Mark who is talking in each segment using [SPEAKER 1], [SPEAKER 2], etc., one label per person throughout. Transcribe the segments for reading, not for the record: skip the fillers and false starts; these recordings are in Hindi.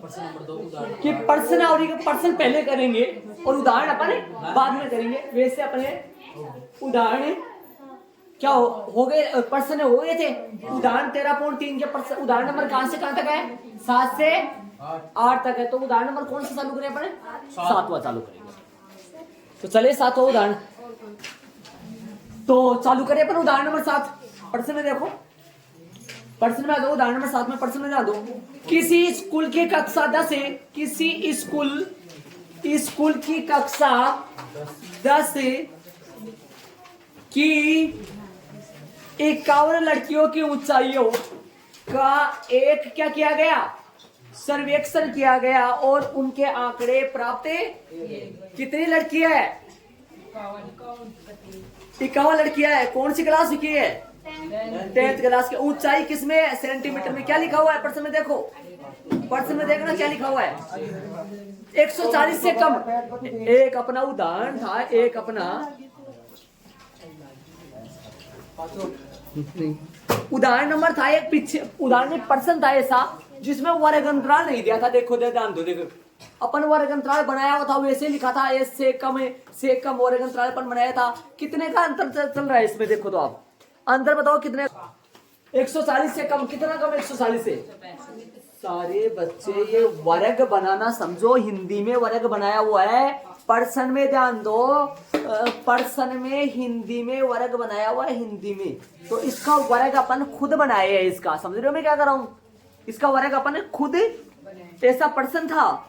[SPEAKER 1] कि पर्सनावली का पर्सन पहले करेंगे और उदाहरण अपन बाद में करेंगे। वैसे अपने उदाहरण क्या हो गए, पर्सन हो गए थे। उदाहरण 13.3 के पर्सन उदाहरण नंबर कहां से कहां तक है? 7 से 8 तक है। तो उदाहरण नंबर कौन सा चालू करें अपने? 7वां चालू करेंगे। तो चलिए 7वां उदाहरण तो चालू करें अपन। उदाहरण नंबर 7 पर्सन में देखो, पर्सन में आ दो। उदाहरण नंबर 7 में पर्सन में आ दो। किसी स्कूल की कक्षा 10 से किसी स्कूल की कक्षा 10 की 51 लड़कियों की ऊंचाइयों का एक क्या किया गया? सर्वेक्षण किया गया और उनके आंकड़े प्राप्त। कितनी लड़की है? 51 लड़कियां है। कौन सी क्लास की है? 10th क्लास की। ऊंचाई किसमें है? सेंटीमीटर में। क्या लिखा हुआ है पर्सन में? देखो पर्सन में देखना क्या लिखा हुआ है। 140 से कम। एक अपना उदाहरण था, एक अपना उदाहरण नंबर था, एक पीछे उदाहरण में पर्सन था ऐसा जिसमें वर्ग अंतराल नहीं दिया था। देखो ध्यान दो, देखो अपन वर्ग अंतराल बनाया हुआ था, वैसे लिखा था एस से कम वर्ग अंतराल अपन बनाया था। कितने का अंतर चल रहा है इसमें? देखो तो आप अंतर बताओ कितने? 140 से कम। कितना कम? 140 से। सारे बच्चे ये वर्ग बनाना समझो, हिंदी में वर्ग बनाया हुआ है। पर्सन में ध्यान दो, पर्सन में हिंदी में वर्ग बनाया हुआ है, हिंदी में। तो इसका वर्ग अपन खुद बनाए है। इसका समझ रहे हो मैं क्या कर रहा हूं? इसका वर्ग अपन खुद, ऐसा पर्सन था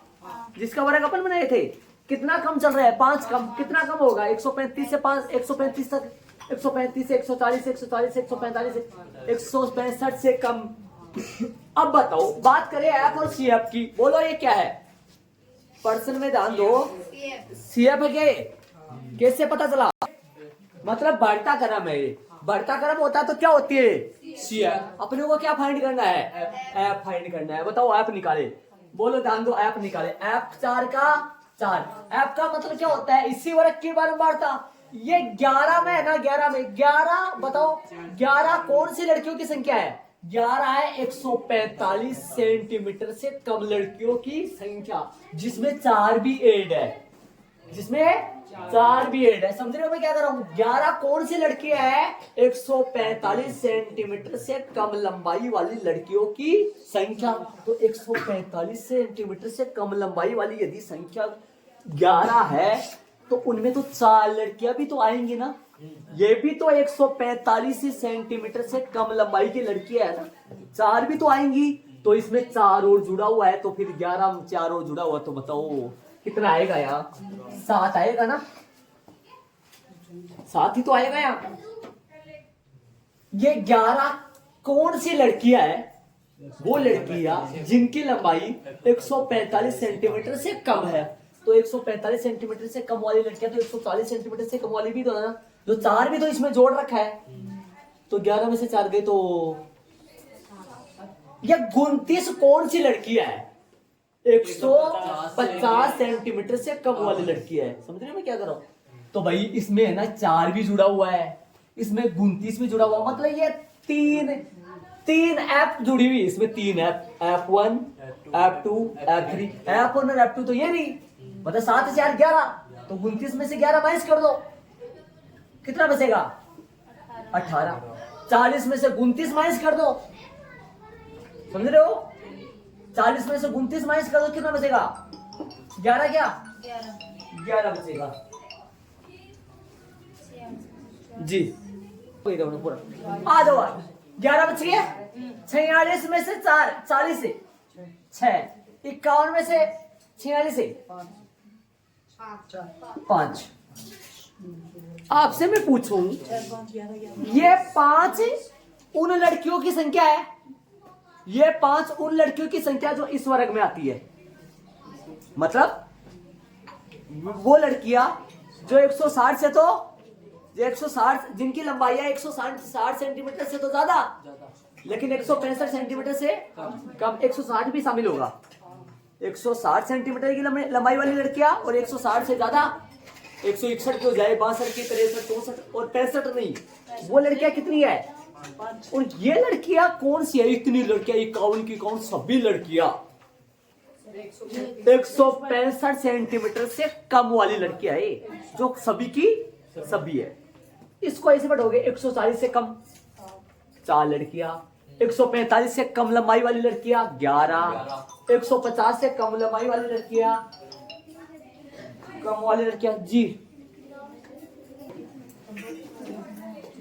[SPEAKER 1] जिसका वर्ग अपन बनाए थे। कितना कम चल रहा है? 5 कम। कितना कम होगा? 135 से 5, 135 तक, 135 से 140 से 140 से 145 से 165 से कम। अब बताओ, बात करें एफ और सी एफ की। बोलो ये क्या है? पर्सन में ध्यान दो, सी एफ है। कैसे पता चला? मतलब बढ़ता क्रम है। बढ़ता क्रम होता तो क्या होती है? C F. अपने को क्या फाइंड करना है? एफ फाइंड करना है। बताओ एफ निकाले। बोलो ध्यान दो, एफ निकाले। एफ 4 का 4। एफ का मतलब क्या होता है? इसी वर्ग की बारंबारता। ये 11 में है ना, 11 में 11 बताओ 11 कौन सी लड़कियों की संख्या है? 11 है 145 सेंटीमीटर से कम लड़कियों की संख्या, जिसमें 4 भी ऐड है, जिसमें 4 भी ऐड है। समझ रहे हो मैं क्या कर रहा हूं? 11 कौन सी लड़की है? 145 सेंटीमीटर से कम लंबाई वाली लड़कियों की संख्या। तो 145 सेंटीमीटर से कम लंबाई वाली यदि संख्या 11 है तो उनमें तो 4 लड़कियां भी तो आएंगी ना। ये भी तो 145 सेंटीमीटर से कम लंबाई की लड़की है ना, 4 भी तो आएंगी। तो इसमें 4 और जुड़ा हुआ है, तो फिर 11 में 4 और जुड़ा हुआ, तो बताओ कितना आएगा यार? 7 आएगा ना, 7 ही तो आएगा यार। ये 11 कौन सी लड़कियां है? वो लड़कियां जिनकी लंबाई 145 सेंटीमीटर से कम है। तो 145 सेंटीमीटर से कम वाली लड़कियां तो 140 सेंटीमीटर से कम वाली भी तो है ना, जो 4 भी तो इसमें जोड़ रखा है। तो 11 में से 4 गए तो ये 29 कौन सी लड़की है? 150 सेंटीमीटर से कम वाली लड़की है। समझ रहे हो मैं क्या कर रहा हूं? तो भाई इसमें है ना 4 भी जुड़ा हुआ है, इसमें 29 भी जुड़ा हुआ, मतलब ये तीन एफ जुड़ी हुई। इसमें 3 F, F1 F2 F3। F1 और F2 तो ये नहीं, मतलब 7 से 4 11। तो 29 में से 11 माइनस कर दो, कितना बचेगा? 18। 40 में से 29 माइनस कर दो, समझ रहे हो? 40 में से 29 माइनस कर दो, कितना बचेगा? 11 क्या? 11 बचेगा जी। आ जाओ, 11 बच गया। 46 में से 4, 40 से 6, 51 में से 46 से 5। आपसे मैं पूछूं, ये 5 उन लड़कियों की संख्या है, ये 5 उन लड़कियों की संख्या जो इस वर्ग में आती है। मतलब वो लड़कियां जो 160 से, तो 160 जिनकी लंबाई है 160 सेंटीमीटर से तो ज्यादा, लेकिन 165 सेंटीमीटर से कम। 160 भी शामिल होगा। 160 सेंटीमीटर की लंबाई वाली लड़कियां और 160 से ज्यादा, 161 की हो जाए, 62 की, 63, 64 और 65 नहीं, वो लड़कियां कितनी है? और ये लड़कियां कौन सी है? इतनी लड़कियां 51 की कौन? सभी लड़कियां 165 सेंटीमीटर से कम वाली लड़कियां है जो सभी की सभी है। इसको ऐसे पढ़ोगे 140 से कम 4 लड़कियां, 145 से कम लंबाई वाली लड़कियां 11, 150 से कम लंबाई वाली लड़कियां जी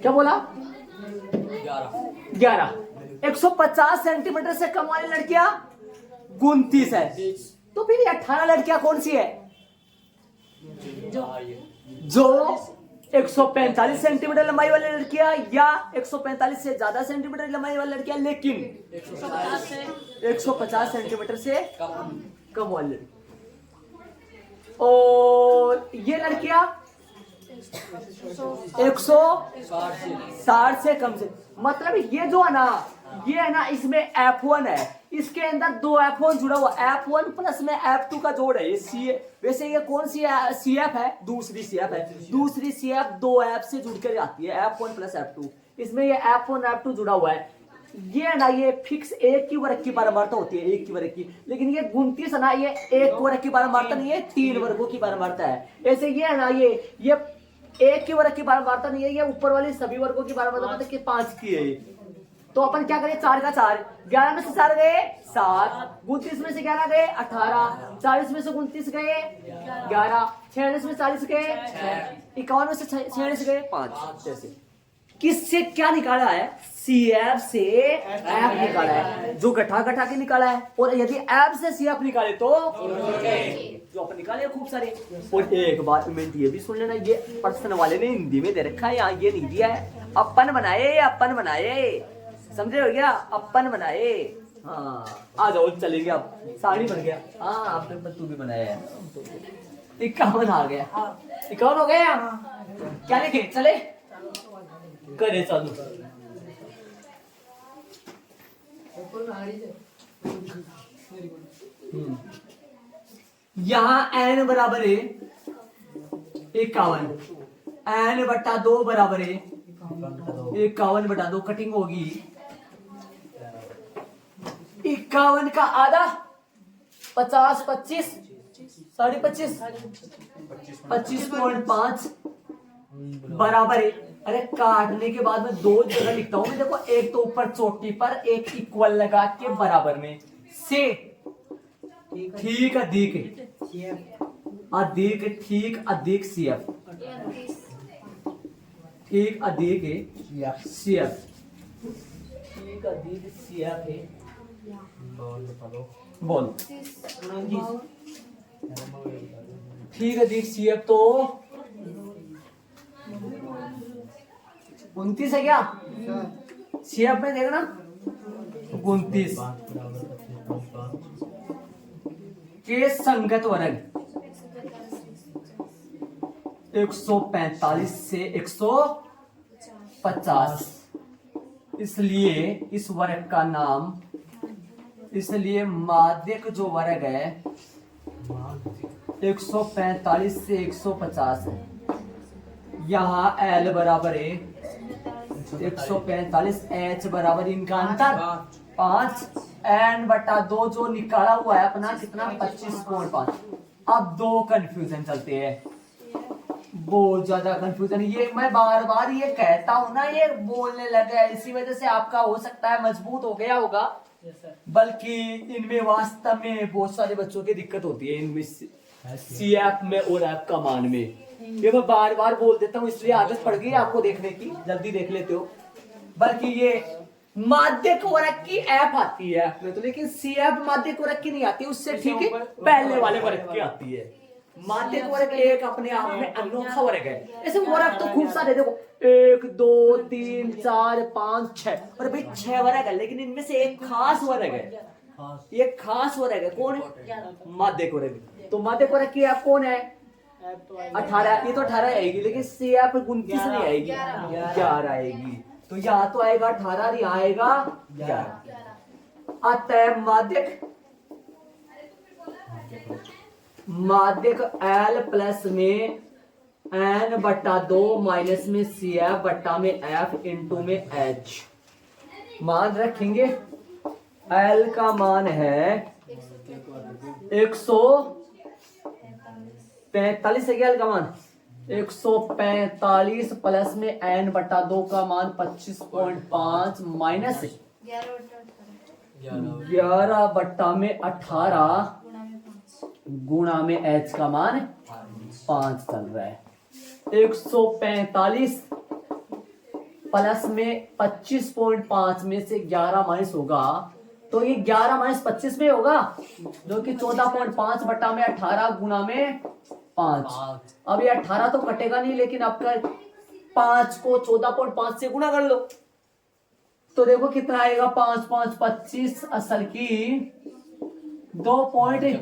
[SPEAKER 1] क्या बोला 11। 150 सेंटीमीटर से कम वाली लड़कियां 29 है। तो फिर 18 लड़कियां कौन सी है जो 145 सेंटीमीटर लंबाई वाली लड़कियां या 145 से ज्यादा सेंटीमीटर लंबाई वाली लड़कियां, लेकिन 150 सेंटीमीटर से कम वाली लड़की। और ये लड़कियां 160 से कम से, मतलब ये जो है ना, ये है ना, इसमें F1 है, इसके अंदर 2 F1 जुड़ा हुआ, F1 प्लस में F2 का जोड़ है ये सी। वैसे ये कौन सी CF है, दूसरी CF है, दूसरी CF 2 F से जुड़ कर आती है, F1 प्लस F2। इसमें ये F1 F2 जुड़ा हुआ है। ये है ना, ये फिक्स एक की वर्ग की बारंबारता होती है, एक की वर्ग की, लेकिन ये 29 है ना, ये एक वर्ग की बारंबारता नहीं है, 3 वर्गों की बारंबारता है। ऐसे ये है ना, ये एक की वर्ग की बारंबारता नहीं है, ये ऊपर वाली सभी वर्गों की बारंबारता मतलब कि 5 की है। तो अपन क्या करें, 4 का 4, 11 में से 4 गए 7, 29 में से 11 गए 18, 40 में से 29 गए 11, 46 में 40 गए 51 में से 46 गए 5। जैसे किससे क्या निकाला है, CF से F निकाला है, जो घटा के निकाला है। और यदि F से CF निकाले तो जो अपन निकाले खूब सारे। और एक बात में ये भी सुन लेना, ये पर्सन वाले ने हिंदी में दे रखा है, यहाँ ये नहीं दिया है। अपन बनाए समझे हो गया, अपन बनाए। हाँ आ जाओ चलेंगे, अब साड़ी बन गया। हाँ आपने तू भी बनाया है। 51 आ गया, 51 हो गया। क्या लिखे, चले करे चालू। यहाँ n बराबर है 51, n बटा 2 बराबर है 51 बटा 2, कटिंग होगी 51 का आधा 50, 25, 25.5, 25.5 बराबर है। अरे काटने के बाद में 2 जगह लिखता हूं मैं, देखो एक तो ऊपर चोटी पर, एक इक्वल लगा के बराबर में से ठीक अधिक CF, ठीक अधिक CF, ठीक अधिक CF है। बोल ठीक अधिक CF तो 29 है क्या, CF में देखना 29 के संगत वर्ग 145 से 150, इसलिए इस वर्ग का नाम, इसलिए माध्यक जो वर्ग है 145 से 150 है। यहाँ L बराबर है 145, H बराबर इनका अंतर 5, n बटा 2 जो निकाला हुआ है अपना कितना 25.5। अब 2 कंफ्यूजन चलते हैं, बहुत ज्यादा कंफ्यूजन। ये मैं बार बार ये कहता हूं ना, ये बोलने लगा है, इसी वजह से आपका हो सकता है मजबूत हो गया होगा, बल्कि इनमें वास्तव में बहुत सारे बच्चों की दिक्कत होती है, इनमें CF में और F का मान में। ये मैं बार बार बोल देता हूँ, इसलिए आदत पड़ गई आपको देखने की, जल्दी देख लेते हो। बल्कि ये माध्यक वर्ग की F आती है में तो, लेकिन CF माध्यक वर्ग की नहीं आती, उससे ठीक है पहले वाले वर्ग की आती है। माध्यक वर्ग एक अपने आप में अनोखा वर्ग है। ऐसे वर्ग तो खूब सारे, देखो 1 2 3 4 5 6, और भाई 6 वर्ग है, लेकिन इनमें से एक खास वर्ग है, ये खास वर्ग है। कौन है, माध्यक वर्ग। तो माध्यक वर्ग की F कौन है, 18, ये तो 18 आएगी, लेकिन CF 29 नहीं आएगी, 11 आएगी। तो यहाँ तो आएगा 18, यहाँ आएगा 11। अतः माध्यक L प्लस में n बटा 2 माइनस में CF बटा में F इंटू में H। मान रखेंगे L का मान है 145 है क्या का मान? 145 प्लस में n बटा 2 का मान 25.5 माइनस 11 बट्टा में 18 गुणा में h का मान 5 चल रहा है। 145 प्लस में 25.5 में से 11 माइनस होगा तो ये 11 माइनस 25 में होगा जो कि 14.5 बट्टा में 18 गुणा में 5। अब ये 18 तो कटेगा नहीं लेकिन आपका 5 को 14.5 से गुणा कर लो तो देखो कितना आएगा। 5 5 25 असल की 2.14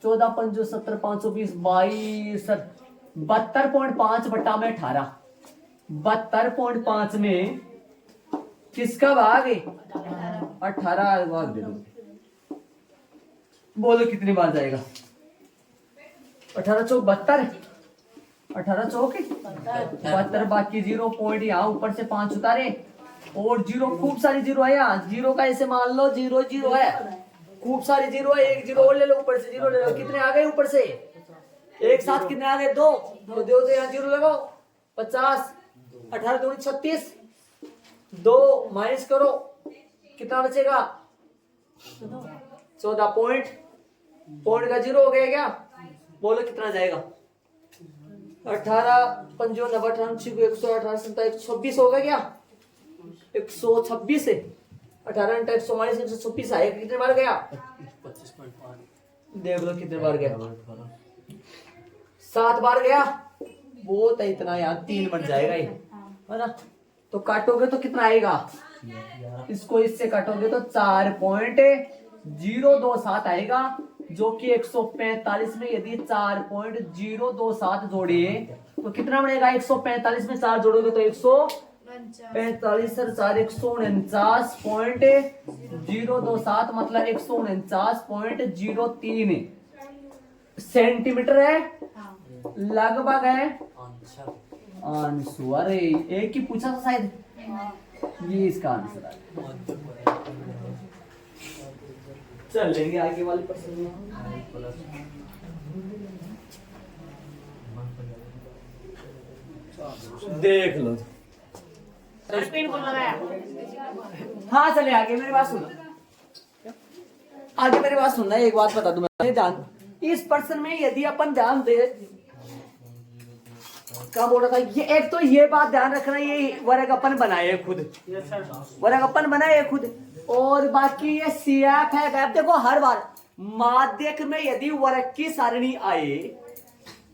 [SPEAKER 1] 520 22 72.5 बट्टा में 18 72.5 में किसका भाग है? 18 भाग दे दो। बोलो कितनी बार जाएगा? 18 चौक 72, 18 चौक 72 बाकी 0 पॉइंट यहाँ ऊपर से 5 उतारे और 0 खूब सारी 0 है यहाँ। 0 का ऐसे मान लो 0 0 है, खूब सारी 0 है, एक 0 और ले लो ऊपर से 0 ले लो। कितने आ गए ऊपर से? एक साथ कितने आ गए? 2 तो यहाँ 0 लगाओ 50 18 2 36 2 माइनस करो कितना बचेगा? 14 पॉइंट का 0 हो गया क्या? बोलो कितना जाएगा? 18 55 118 126 होगा क्या? 126 है। 18 126 126 आएगा। कितने बार गया? 25.5 देख लो कितने बार गया। 7 बार गया। वो तो इतना यार 3 बन जाएगा ये, है ना? तो काटोगे तो कितना आएगा? इसको इससे काटोगे तो 4.027 आएगा जो कि 145 में यदि 4.027 जोड़े तो कितना बनेगा? 145 में 4 जोड़ोगे तो 145 और 4 149.027 मतलब 149.03 सेंटीमीटर है लगभग है आंसर। अरे एक ही पूछा था शायद, ये इसका आंसर है। चल लेंगे आगे वाले प्रश्न में। देख लो हाँ चले आगे मेरी बात सुनो। आगे मेरी बात सुनना, एक बात बता दूं मैं ध्यान। इस प्रश्न में यदि अपन ध्यान दे क्या बोल रहा था, ये एक तो ये बात ध्यान रखना, ये वर्ग अपन बनाए खुद, वर्ग अपन बनाए खुद, और बाकी ये सीएफ है गैप। देखो हर बार माध्यक में यदि वर्ग की सारणी आए,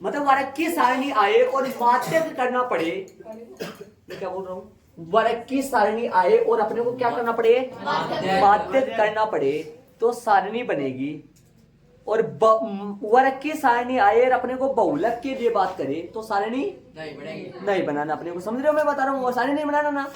[SPEAKER 1] मतलब वर्ग की सारणी आए और माध्यक करना पड़े, मैं क्या बोल रहा हूँ, वर्ग की सारणी आए और अपने को क्या करना पड़े? माध्यक करना पड़े तो सारणी बनेगी। और वर्ग की सारणी आए और अपने को बहुलक के लिए बात करे तो सारणी नहीं बनाना अपने को। समझ रहे हो मैं बता रहा हूँ? वो सारणी नहीं बनाना ना।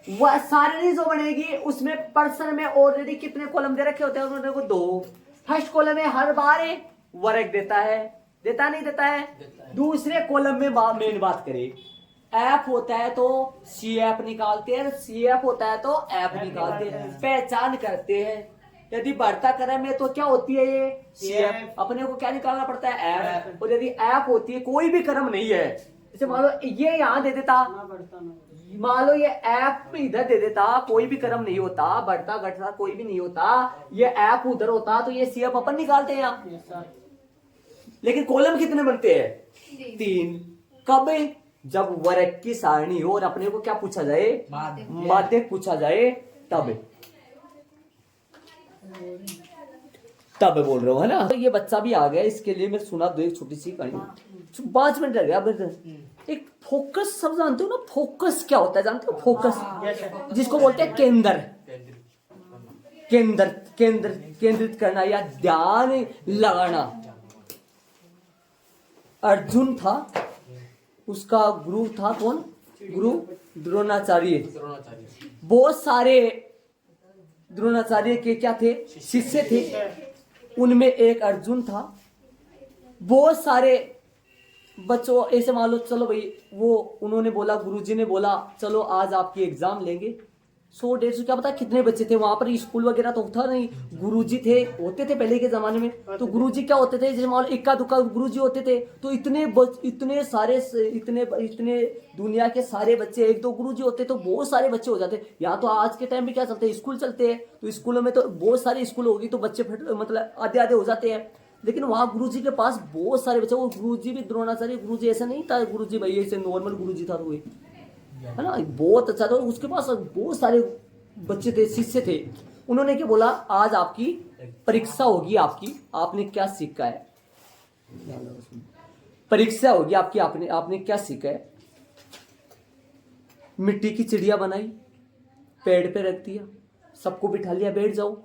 [SPEAKER 1] वह सारणी जो बनेगी उसमें प्रश्न में ऑलरेडी कितने कॉलम दे रखे होते हैं? उन्होंने को 2। फर्स्ट कॉलम में हर बार वर्ग देता है, देता नहीं देता है? दूसरे कॉलम में मेन बात करें, एफ होता है तो सी एफ निकालते हैं, सी एफ होता है तो एफ निकालते हैं, पहचान करते हैं। यदि बढ़ता क्रम में तो क्या होती है ये सी एफ, अपने को क्या निकालना पड़ता है? एफ। और यदि एफ होती है कोई भी क्रम नहीं है, जैसे मान लो ये यहाँ दे देता, मान लो ये एफ इधर दे देता, कोई भी क्रम नहीं होता, बढ़ता घटता कोई भी नहीं होता, ये एफ उधर होता तो ये सी एफ अपन निकालते हैं यहाँ। लेकिन कॉलम कितने बनते हैं? 3। कब? जब वर्ग की सारणी हो और अपने को क्या पूछा जाए? माध्यक पूछा जाए तब बोल रहे हो, है ना? तो ये बच्चा भी आ गया, इसके लिए मैं सुना दो एक छोटी सी कहानी। 5 मिनट रह गया। एक फोकस सब जानते हो ना? फोकस क्या होता है जानते हो? फोकस जिसको बोलते हैं केंद्रित करना या ध्यान लगाना। अर्जुन था, उसका गुरु था कौन? गुरु द्रोणाचार्य। बहुत सारे द्रोणाचार्य के क्या थे? शिष्य थे। उनमें एक अर्जुन था। बहुत सारे बच्चों ऐसे मान लो, चलो भाई वो उन्होंने बोला, गुरुजी ने बोला चलो आज आपकी एग्जाम लेंगे, 100-150 क्या पता कितने बच्चे थे वहां पर। स्कूल वगैरह तो था नहीं, गुरुजी थे, होते थे पहले के जमाने में। तो गुरुजी क्या होते थे, जैसे मान लो इक्का दुक्का गुरुजी होते थे, तो इतने सारे इतने दुनिया के सारे बच्चे, एक दो गुरुजी होते तो बहुत सारे बच्चे हो जाते। यहाँ तो आज के टाइम में क्या चलते हैं, स्कूल चलते हैं, तो स्कूलों में तो बहुत सारे स्कूल होगी तो बच्चे मतलब आधे आधे हो जाते हैं। लेकिन वहां गुरुजी के पास बहुत सारे बच्चे, वो गुरुजी भी द्रोणाचार्य गुरुजी ऐसा नहीं था, गुरुजी भाई ऐसे नॉर्मल गुरुजी था, तो है ना, बहुत अच्छा था। उसके पास बहुत सारे बच्चे थे, शिष्य थे। उन्होंने क्या बोला, आज आपकी परीक्षा होगी, आपने क्या सीखा है, परीक्षा होगी आपकी, आपने क्या सीखा है। मिट्टी की चिड़िया बनाई, पेड़ पे रख दिया, सबको बिठा लिया, बैठ जाओ,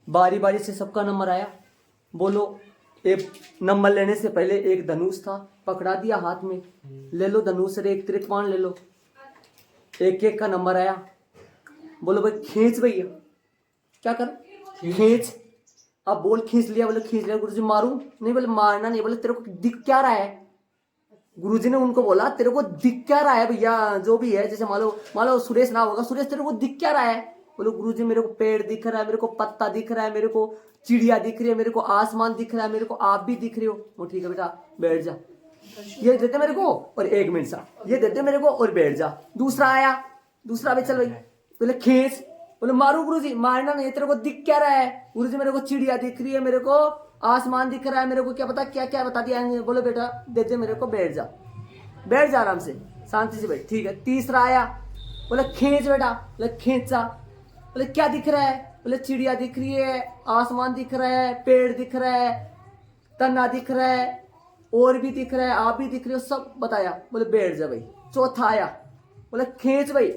[SPEAKER 1] बारी बारी से सबका नंबर आया, बोलो। एक नंबर लेने से पहले एक धनुष था, पकड़ा दिया हाथ में, ले लो धनुष रे, एक त्रिपान ले लो, एक एक का नंबर आया, बोलो भाई खींच भैया, क्या कर, खींच। अब बोल खींच लिया, बोले खींच लिया। गुरुजी मारूं नहीं, बोले मारना नहीं, बोले तेरे को दिख क्या रहा है। गुरुजी ने उनको बोला तेरे को दिख क्या रहा है भैया, जो भी है, जैसे मान लो सुरेश ना होगा, सुरेश तेरे को दिख क्या रहा है। बोलो गुरुजी मेरे को पेड़ दिख रहा है, मेरे को पत्ता दिख रहा है, मेरे को चिड़िया दिख रही है, मेरे को आसमान दिख रहा है, मेरे को आप भी दिख रहे हो। वो ठीक है बेटा बैठ जा, ये देते मेरे को, और 1 मिनट सा ये देते मेरे को और बैठ जा। दूसरा आया, दूसरा भी चल भाई, बोले खींच, बोले मारू गुरुजी, मारना नहीं, तेरे को दिख क्या रहा है। गुरुजी मेरे को चिड़िया दिख रही है, मेरे को आसमान दिख रहा है, मेरे को क्या पता क्या क्या बता दिया। बोले बेटा देते मेरे को, बैठ जा, बैठ जा आराम से, शांति से बैठ। ठीक है, तीसरा आया, बोले खींच बेटा, बोले खींचा, बोले क्या दिख रहा है, बोले चिड़िया दिख रही है, आसमान दिख रहा है, पेड़ दिख रहा है, तना दिख रहा है, और भी दिख रहा है, आप भी दिख रहे हो, सब बताया। बोले बैठ जा भाई। चौथा आया, बोले खींच भाई,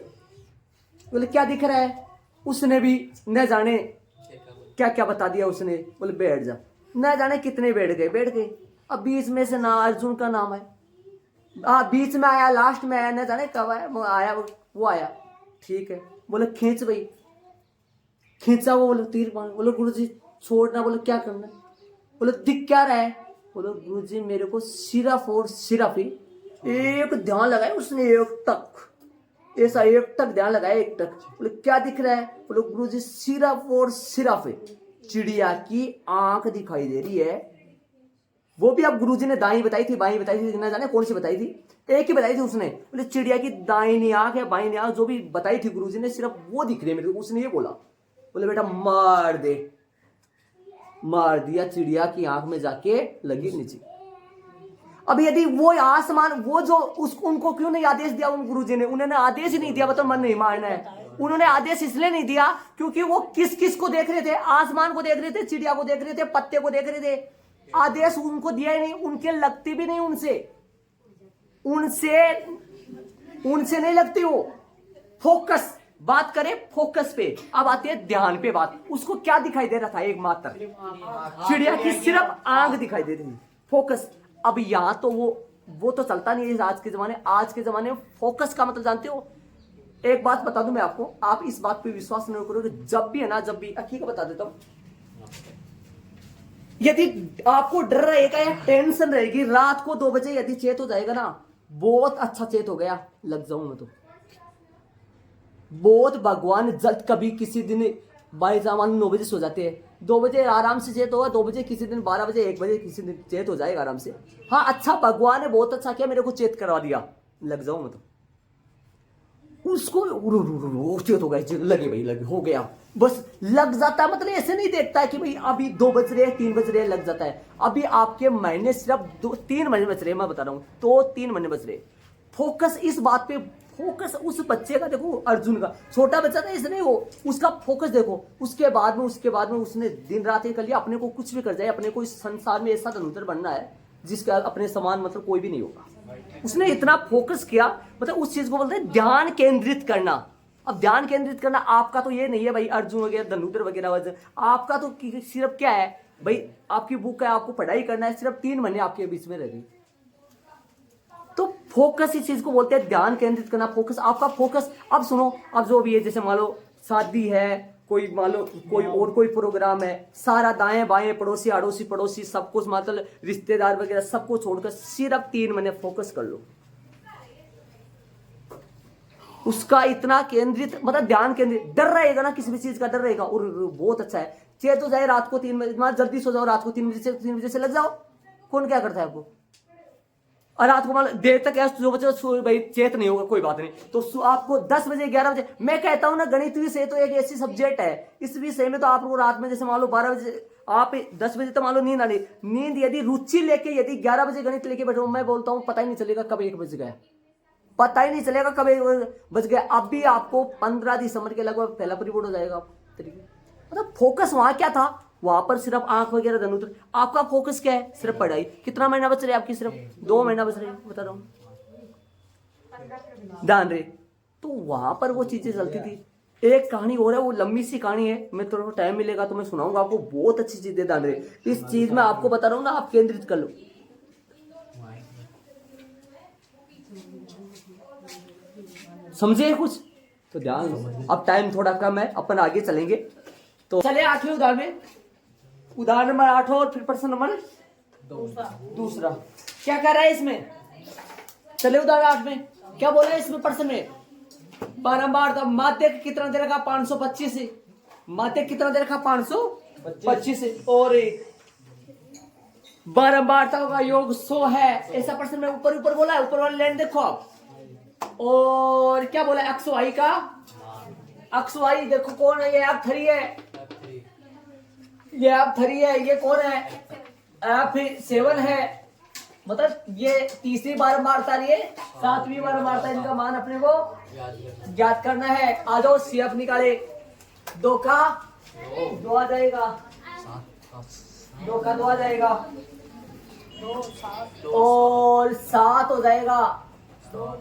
[SPEAKER 1] बोले क्या दिख रहा है, उसने भी न जाने क्या क्या बता दिया उसने। बोले बैठ जा, न जाने कितने बैठ गए। अब बीच में से ना अर्जुन का नाम है, बीच में आया, लास्ट में आया, न जाने कब आया, वो आया। ठीक है, बोले खींच भाई, खींचा वो, बोले तीर मार। बोले गुरुजी छोड़ना, बोले क्या करना, बोले दिख क्या रहा है। बोले गुरुजी मेरे को सिर्फ और सिर्फ ही एक ध्यान लगाया उसने, एक तक, ऐसा एक तक ध्यान लगाया, एक तक। बोले क्या दिख रहा है, बोले गुरुजी सिर्फ और सिर्फ चिड़िया की आंख दिखाई दे रही है। वो भी अब गुरुजी ने दाई बताई थी, बाई बताई थी, ना जाने कौन सी बताई थी, एक ही बताई थी उसने। बोले चिड़िया की दाहिनी आंख है, बाईनी आंख, जो भी बताई थी गुरुजी ने, सिर्फ वो दिख रही है मेरे को, उसने ये बोला। बोले बेटा मार दे, मार दिया, चिड़िया की आंख में जाके लगी नीचे। अब यदि वो आसमान, वो जो उनको क्यों नहीं आदेश दिया उन गुरुजी ने, उन्होंने आदेश ही नहीं दिया, मतलब मन नहीं मारना है। उन्होंने आदेश इसलिए नहीं दिया क्योंकि वो किस किस को देख रहे थे, आसमान को देख रहे थे, चिड़िया को देख रहे थे, पत्ते को देख रहे थे। आदेश उनको दिया ही नहीं, उनके लगती भी नहीं, उनसे नहीं लगती वो। फोकस, बात करें फोकस पे, अब आते हैं ध्यान पे बात। उसको क्या दिखाई दे रहा था, एक मात्र चिड़िया की सिर्फ आंख दिखाई दे रही थी, फोकस। अब यहां तो वो तो चलता नहीं है आज के जमाने में फोकस का मतलब जानते हो। एक बात बता दूं मैं आपको, आप इस बात पे विश्वास नहीं करोगे, जब भी है ना, जब भी ठीक है बता देता हूं, यदि आपको डर रहेगा या टेंशन रहेगी, रात को 2 बजे यदि चेत हो जाएगा ना, बहुत अच्छा चेत हो गया, लग जाऊं मैं तो बहुत। भगवान जल्द कभी किसी दिन बाई जामान 9 बजे सो जाते हैं, 2 बजे आराम से चेत होगा, 2 बजे किसी दिन, 12 बजे 1 बजे किसी दिन चेत हो जाएगा आराम से। हाँ अच्छा, भगवान ने बहुत अच्छा किया, मेरे को चेत करवा दिया, लग जाऊं मैं तो। उसको चेत हो गया, लगे भाई, लगे, हो गया, बस लग जाता है। मतलब ऐसे नहीं देखता है कि भाई अभी 2 बज रहे हैं, 3 बज रहे हैं, लग जाता है। अभी आपके महीने सिर्फ 3 महीने बच रहे हैं, मैं बता रहा हूं, तो 3 महीने बच रहे। फोकस इस बात पे, फोकस उस बच्चे का देखो, अर्जुन का छोटा बच्चा था इसलिए वो, उसका फोकस देखो। उसके बाद में उसने दिन रात एक कर लिया, अपने को कुछ भी कर जाए, अपने को इस संसार में ऐसा धनुधर बनना है जिसका अपने समान मतलब कोई भी नहीं होगा। उसने इतना फोकस किया, मतलब उस चीज को बोलते हैं ध्यान केंद्रित करना। अब ध्यान केंद्रित करना आपका तो ये नहीं है भाई अर्जुन वगैरह धनुधर वगैरह, आपका तो सिर्फ क्या है भाई, आपकी बुक है, आपको पढ़ाई करना है, सिर्फ 3 महीने आपके बीच में रहेगी। तो फोकस इस चीज को बोलते हैं ध्यान केंद्रित करना, फोकस, आपका फोकस। अब सुनो, अब जो भी है, जैसे मान लो शादी है, कोई मान लो कोई प्रोग्राम है, सारा दाएं बाएं, पड़ोसी अड़ोसी पड़ोसी सब कुछ, मतलब रिश्तेदार वगैरह सबको छोड़कर सिर्फ 3 महीने फोकस कर लो। उसका इतना केंद्रित मतलब ध्यान केंद्रित, डर रहेगा ना किसी भी चीज का, डर रहेगा। और बहुत अच्छा है। चेत हो जाए रात को 3 बजे, जल्दी सो जाओ, रात को 3 बजे से लग जाओ, कौन क्या करता है आपको। और रात को मान देर तक जो बच्चे भाई चेत नहीं होगा कोई बात नहीं, तो आपको 10 बजे 11 बजे, मैं कहता हूं ना गणित विषय तो एक ऐसी सब्जेक्ट है, इस विषय में तो आपको रात में जैसे मान लो 12 बजे, आप 10 बजे तो मान लो नींद आनी, नींद यदि रुचि लेके यदि 11 बजे गणित लेके बैठो, मैं बोलता हूं पता ही नहीं चलेगा कब 1 बज गया, पता ही नहीं चलेगा कब 1 बज गया। अब भी आपको 15 दिसंबर के लगभग पहला परिबोर्ड हो जाएगा मतलब फोकस वहां क्या था, वहां पर सिर्फ आंख वगैरह धन उतर, आपका फोकस क्या है, सिर्फ पढ़ाई। कितना महीना बच रहा है आपकी, सिर्फ 2 महीना बच रहे हैं, बता रहा हूं, ध्यान रहे। तो वहां पर वो चीजें चलती थी। एक कहानी और है, वो लंबी सी कहानी है, मैं थोड़ा टाइम मिलेगा तो मैं सुनाऊंगा आपको, बहुत अच्छी चीजें, ध्यान रहे। इस चीज में आपको बता रहा हूँ ना, आप केंद्रित कर लो। समझे कुछ तो ध्यान लो। अब टाइम थोड़ा कम है, अपन आगे चलेंगे। तो चले 8वें उदाहरण में, उदाहरण नंबर 8 और फिर प्रश्न नंबर दूसरा क्या कह रहा है इसमें। चले उदाहरण 8 में क्या बोला है इसमें प्रश्न में, बारंबार माध्य कितना दे रखा 525 से, माध्य कितना दे रखा 525 से, और बारंबारता का योग 100 है, ऐसा प्रश्न में ऊपर ऊपर बोला है, ऊपर वाली लाइन देखो आप। और क्या बोला एक्स वाई का, एक्स वाई देखो कौन है, ये F3 है, ये F3 है, ये कौन है F7 है, मतलब ये तीसरी बारंबारता, ये 7वीं बारंबारता, इनका मान अपने को ज्ञात करना है। आ जाओ CF निकाले, 2 का 2 आ जाएगा, 2 का 2 आ जाएगा, और 7 हो जाएगा।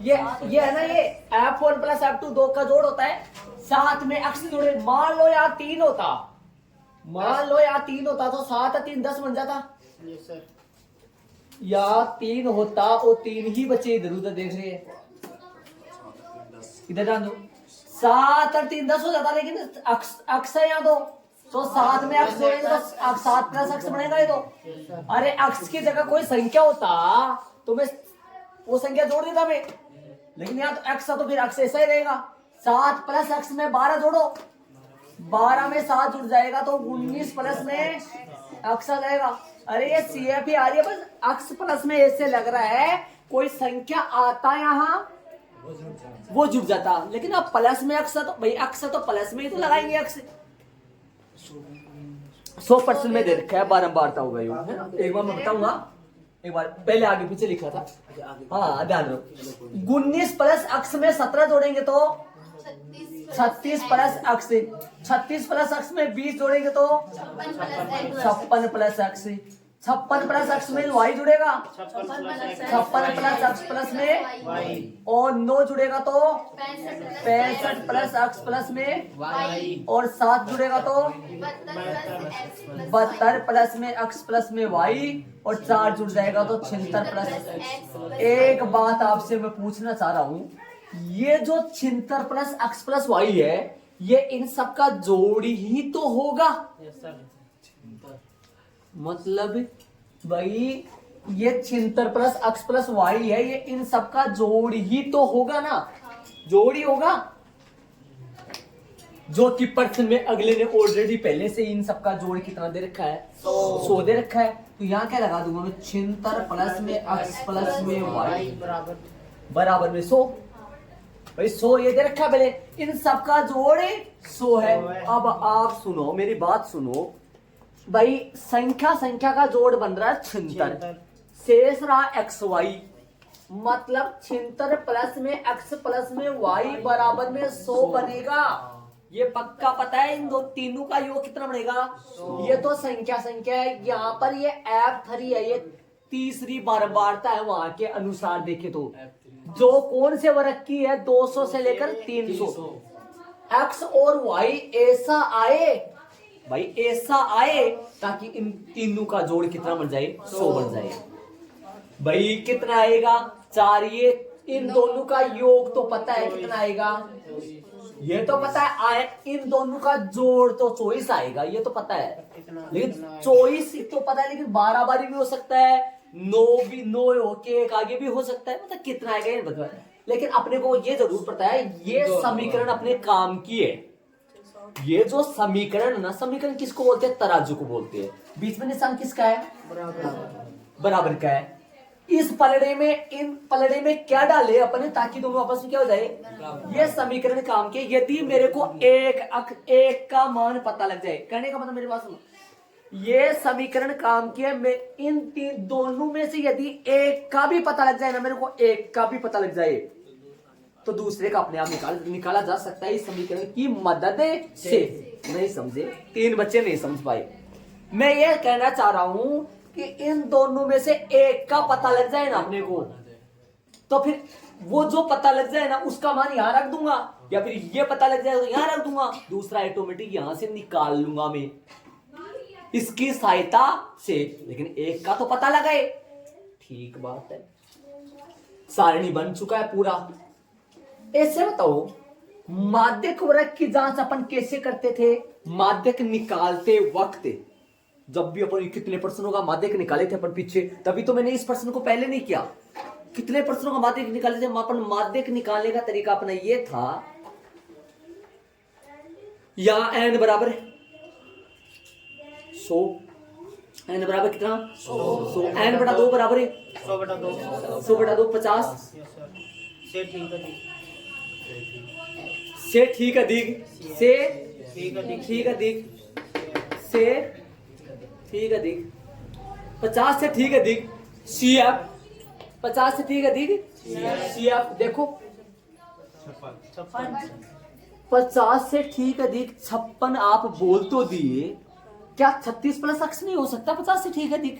[SPEAKER 1] ये है ना, ये F1 प्लस F2 2 का जोड़ होता है, साथ में अक्स जोड़े। मान लो यार 3 होता, मान लो यार 3 होता तो 7 3 10 बन जाता, या 3 होता और 3 ही बचे, इधर उधर देख रहे हैं, इधर जान दो, 7 और 3 10 हो जाता, लेकिन अक्स है यहाँ तो 7 में अक्स जोड़ेंगे तो 7 प्लस अक्स बनेगा ये तो। अरे अक्स की जगह कोई संख्या होता तो मैं वो संख्या जोड़ देता मैं, लेकिन यहाँ तो एक्स था तो फिर अक्स ऐसा ही रहेगा। 7 प्लस अक्स में 12 जोड़ो, 12 में 7 जुड़ जाएगा तो 19 प्लस में अक्स आ जाएगा। अरे ये CF ही आ रही है, बस अक्स प्लस में ऐसे लग रहा है कोई संख्या आता यहाँ वो जुड़ जाता, लेकिन अब प्लस में अक्स है तो भाई अक्स है तो प्लस में ही तो लगाएंगे अक्स। 100% में दे रखा है, बारंबारता होगा ये, है ना। एक बार मैं बताऊंगा, एक बार पहले आगे पीछे लिखा था, हाँ ध्यान रखो। 19 प्लस अक्स में 17 जोड़ेंगे तो 36 प्लस अक्स, 36 प्लस अक्स में 20 जोड़ेंगे तो 56 प्लस अक्स, 56 प्लस अक्स में वाई जुड़ेगा, 56 प्लस अक्स प्लस में, और 9 जुड़ेगा तो 65 प्लस अक्स प्लस में, और 7 जुड़ेगा तो 72 प्लस में अक्स प्लस में वाई, और 4 जुड़ जाएगा तो 76 प्लस। एक बात आपसे मैं पूछना चाह रहा हूं, ये जो 76 प्लस अक्स प्लस वाई है, ये इन सब का जोड़ ही तो होगा। मतलब भाई ये 76 प्लस अक्स प्लस वाई है, ये इन सब का जोड़ ही तो होगा ना, जोड़ ही होगा। जो कि प्रश्न में अगले ने ऑलरेडी पहले से इन सब का जोड़ कितना दे रखा है, 100 दे रखा है। तो यहाँ क्या लगा दूंगा मैं, 76 प्लस में अक्स प्लस में वाई बराबर में 100। भाई 100 ये दे रखा है पहले, इन सब का जोड़ 100 है। अब आप सुनो मेरी बात सुनो भाई, संख्या का जोड़ बन रहा है 76, शेष रहा एक्स वाई, मतलब 76 प्लस में एक्स प्लस में वाई बराबर में 100 बनेगा। ये पक्का पता है, इन तीनों का योग कितना बनेगा। ये तो संख्या है, यहाँ पर ये F3 है, ये तीसरी बारंबारता है वहां के अनुसार देखे तो, जो कौन से वर्ग की है 200 से लेकर 300। एक्स और वाई ऐसा आए भाई, ऐसा आए ताकि इन तीनों का जोड़ कितना बन जाए, 100 बन जाए। भाई कितना आएगा 4, ये इन दोनों का योग तो पता है कितना आएगा, ये तो पता है आए, इन दोनों का जोड़ तो 24 आएगा, ये तो पता है। लेकिन 24 तो पता है, लेकिन 12 भी हो सकता है, 9 भी 9 होके एक आगे भी हो सकता है, मतलब कितना आएगा ये बता। लेकिन अपने को ये जरूर पता है ये समीकरण अपने काम की है। ये जो समीकरण ना, समीकरण किसको बोलते हैं? तराजू को बोलते हैं। बीच में निशान किसका है? बराबर का है। इस पलड़े में, इन पलड़े में क्या डाले अपने ताकि दोनों आपस में क्या हो जाए? ये समीकरण काम के। यदि मेरे को एक का मान पता लग जाए, कहने का मतलब मेरे पास ये समीकरण काम की है, मैं इन तीन दोनों में से यदि एक का भी पता लग जाए ना, मेरे को एक का भी पता लग जाए, तो दूसरे का अपने आप निकाला जा सकता है इस समीकरण की मदद से। नहीं समझे? 3 बच्चे नहीं समझ पाए। मैं ये कहना चाह रहा हूं कि इन दोनों में से एक का पता लग जाए ना अपने को, तो फिर वो जो पता लग जाए ना उसका मान यहां रख दूंगा, या फिर ये पता लग जाए तो यहां रख दूंगा, दूसरा ऑटोमेटिक यहां से निकाल लूंगा मैं इसकी सहायता से। लेकिन एक का तो पता लगे। ठीक बात है, सारणी बन चुका है पूरा। ऐसे बताओ, माध्यक वर्ग की जांच अपन कैसे करते थे? माध्यक निकालते वक्त जब भी अपन कितने प्रश्नों का माध्यक निकाले थे अपन पीछे, तभी तो मैंने इस प्रश्न को पहले नहीं किया। कितने प्रश्नों का माध्यक निकाले थे अपन? माध्यक निकालने का तरीका अपना ये था, या n बराबर 100, n बराबर कितना? 100, n बटा 2 बराबर है
[SPEAKER 2] 100 बटा 2
[SPEAKER 1] 100 बटा 2 50
[SPEAKER 2] से ठीक अधिक
[SPEAKER 1] से ठीक अधिक से
[SPEAKER 2] ठीक अधिक
[SPEAKER 1] ठीक अधिक से ठीक अधिक 50 से ठीक अधिक CF 50 से ठीक अधिक CF। देखो 50 से ठीक अधिक 56 आप बोल तो दिए, क्या 36 प्लस अक्स नहीं हो सकता? 50 से ठीक अधिक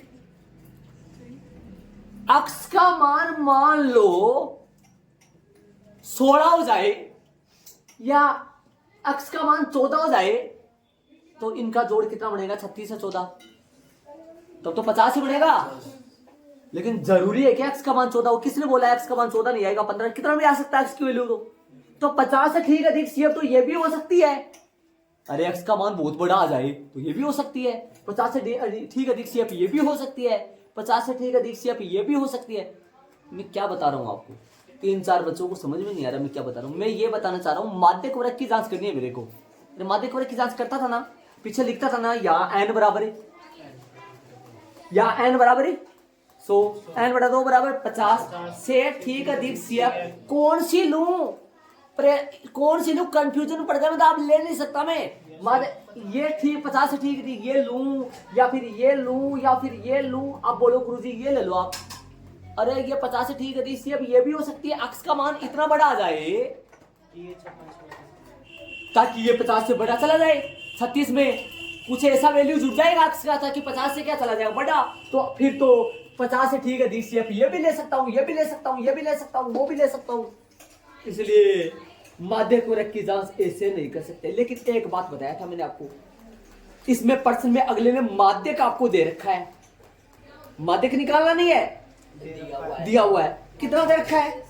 [SPEAKER 1] अक्स का मान लो 16 हो जाए, या अक्स का मान 14 हो जाए, तो इनका जोड़ कितना बनेगा? 36 से 14, तब तो 50 ही बनेगा। लेकिन जरूरी है कि एक्स का मान 14 हो? किसने बोला एक्स का मान 14 नहीं आएगा? 15 कितना भी आ सकता है एक्स की वैल्यू। तो 50 से ठीक अधिक CF तो ये भी हो सकती है। अरे एक्स का मान बहुत बड़ा आ जाए तो ये भी हो सकती है। 50 से ठीक अधिक CF ये भी हो सकती है। 50 से ठीक अधिक CF ये भी हो सकती है। मैं क्या बता रहा हूं आपको? 3-4 बच्चों को समझ में नहीं आ रहा मैं क्या बता रहा हूं। मैं ये बताना चाह रहा हूं माध्यक वर्ग की जांच करनी है मेरे को। माध्यक वर्ग की जांच करता था ना, पीछे लिखता था ना, या n बराबर है, या n बराबर है 100, n बटा 2 बराबर 50 से ठीक अधिक CF। कौन सी लूं? कौन सी लूं? कंफ्यूजन पड़ गया मैं तो आप ले नहीं सकता मैं। ये ठीक 50 से ठीक थी, ये लूं या फिर ये लूं या फिर ये लूं? आप बोलो गुरुजी ये ले लो आप। अरे ये 50 से ठीक है CF ये भी हो सकती है, अक्स का मान इतना बड़ा आ जाए ताकि ये 50 से बड़ा चला जाए। 36 में कुछ ऐसा वैल्यू जुड़ जाएगा अक्स का ताकि 50 से क्या चला जाएगा? बड़ा। तो फिर तो 50 से ठीक है CF ये भी ले सकता हूँ, ये भी ले सकता हूँ, ये भी ले सकता हूँ, वो भी ले सकता हूँ। इसलिए माध्यक वर्ग की जांच ऐसे नहीं कर सकते। लेकिन एक बात बताया था मैंने आपको, इसमें प्रश्न में अगले में माध्यक आपको दे रखा है, माध्यक निकालना नहीं है, दिया हुआ है। कितना दे रखा है?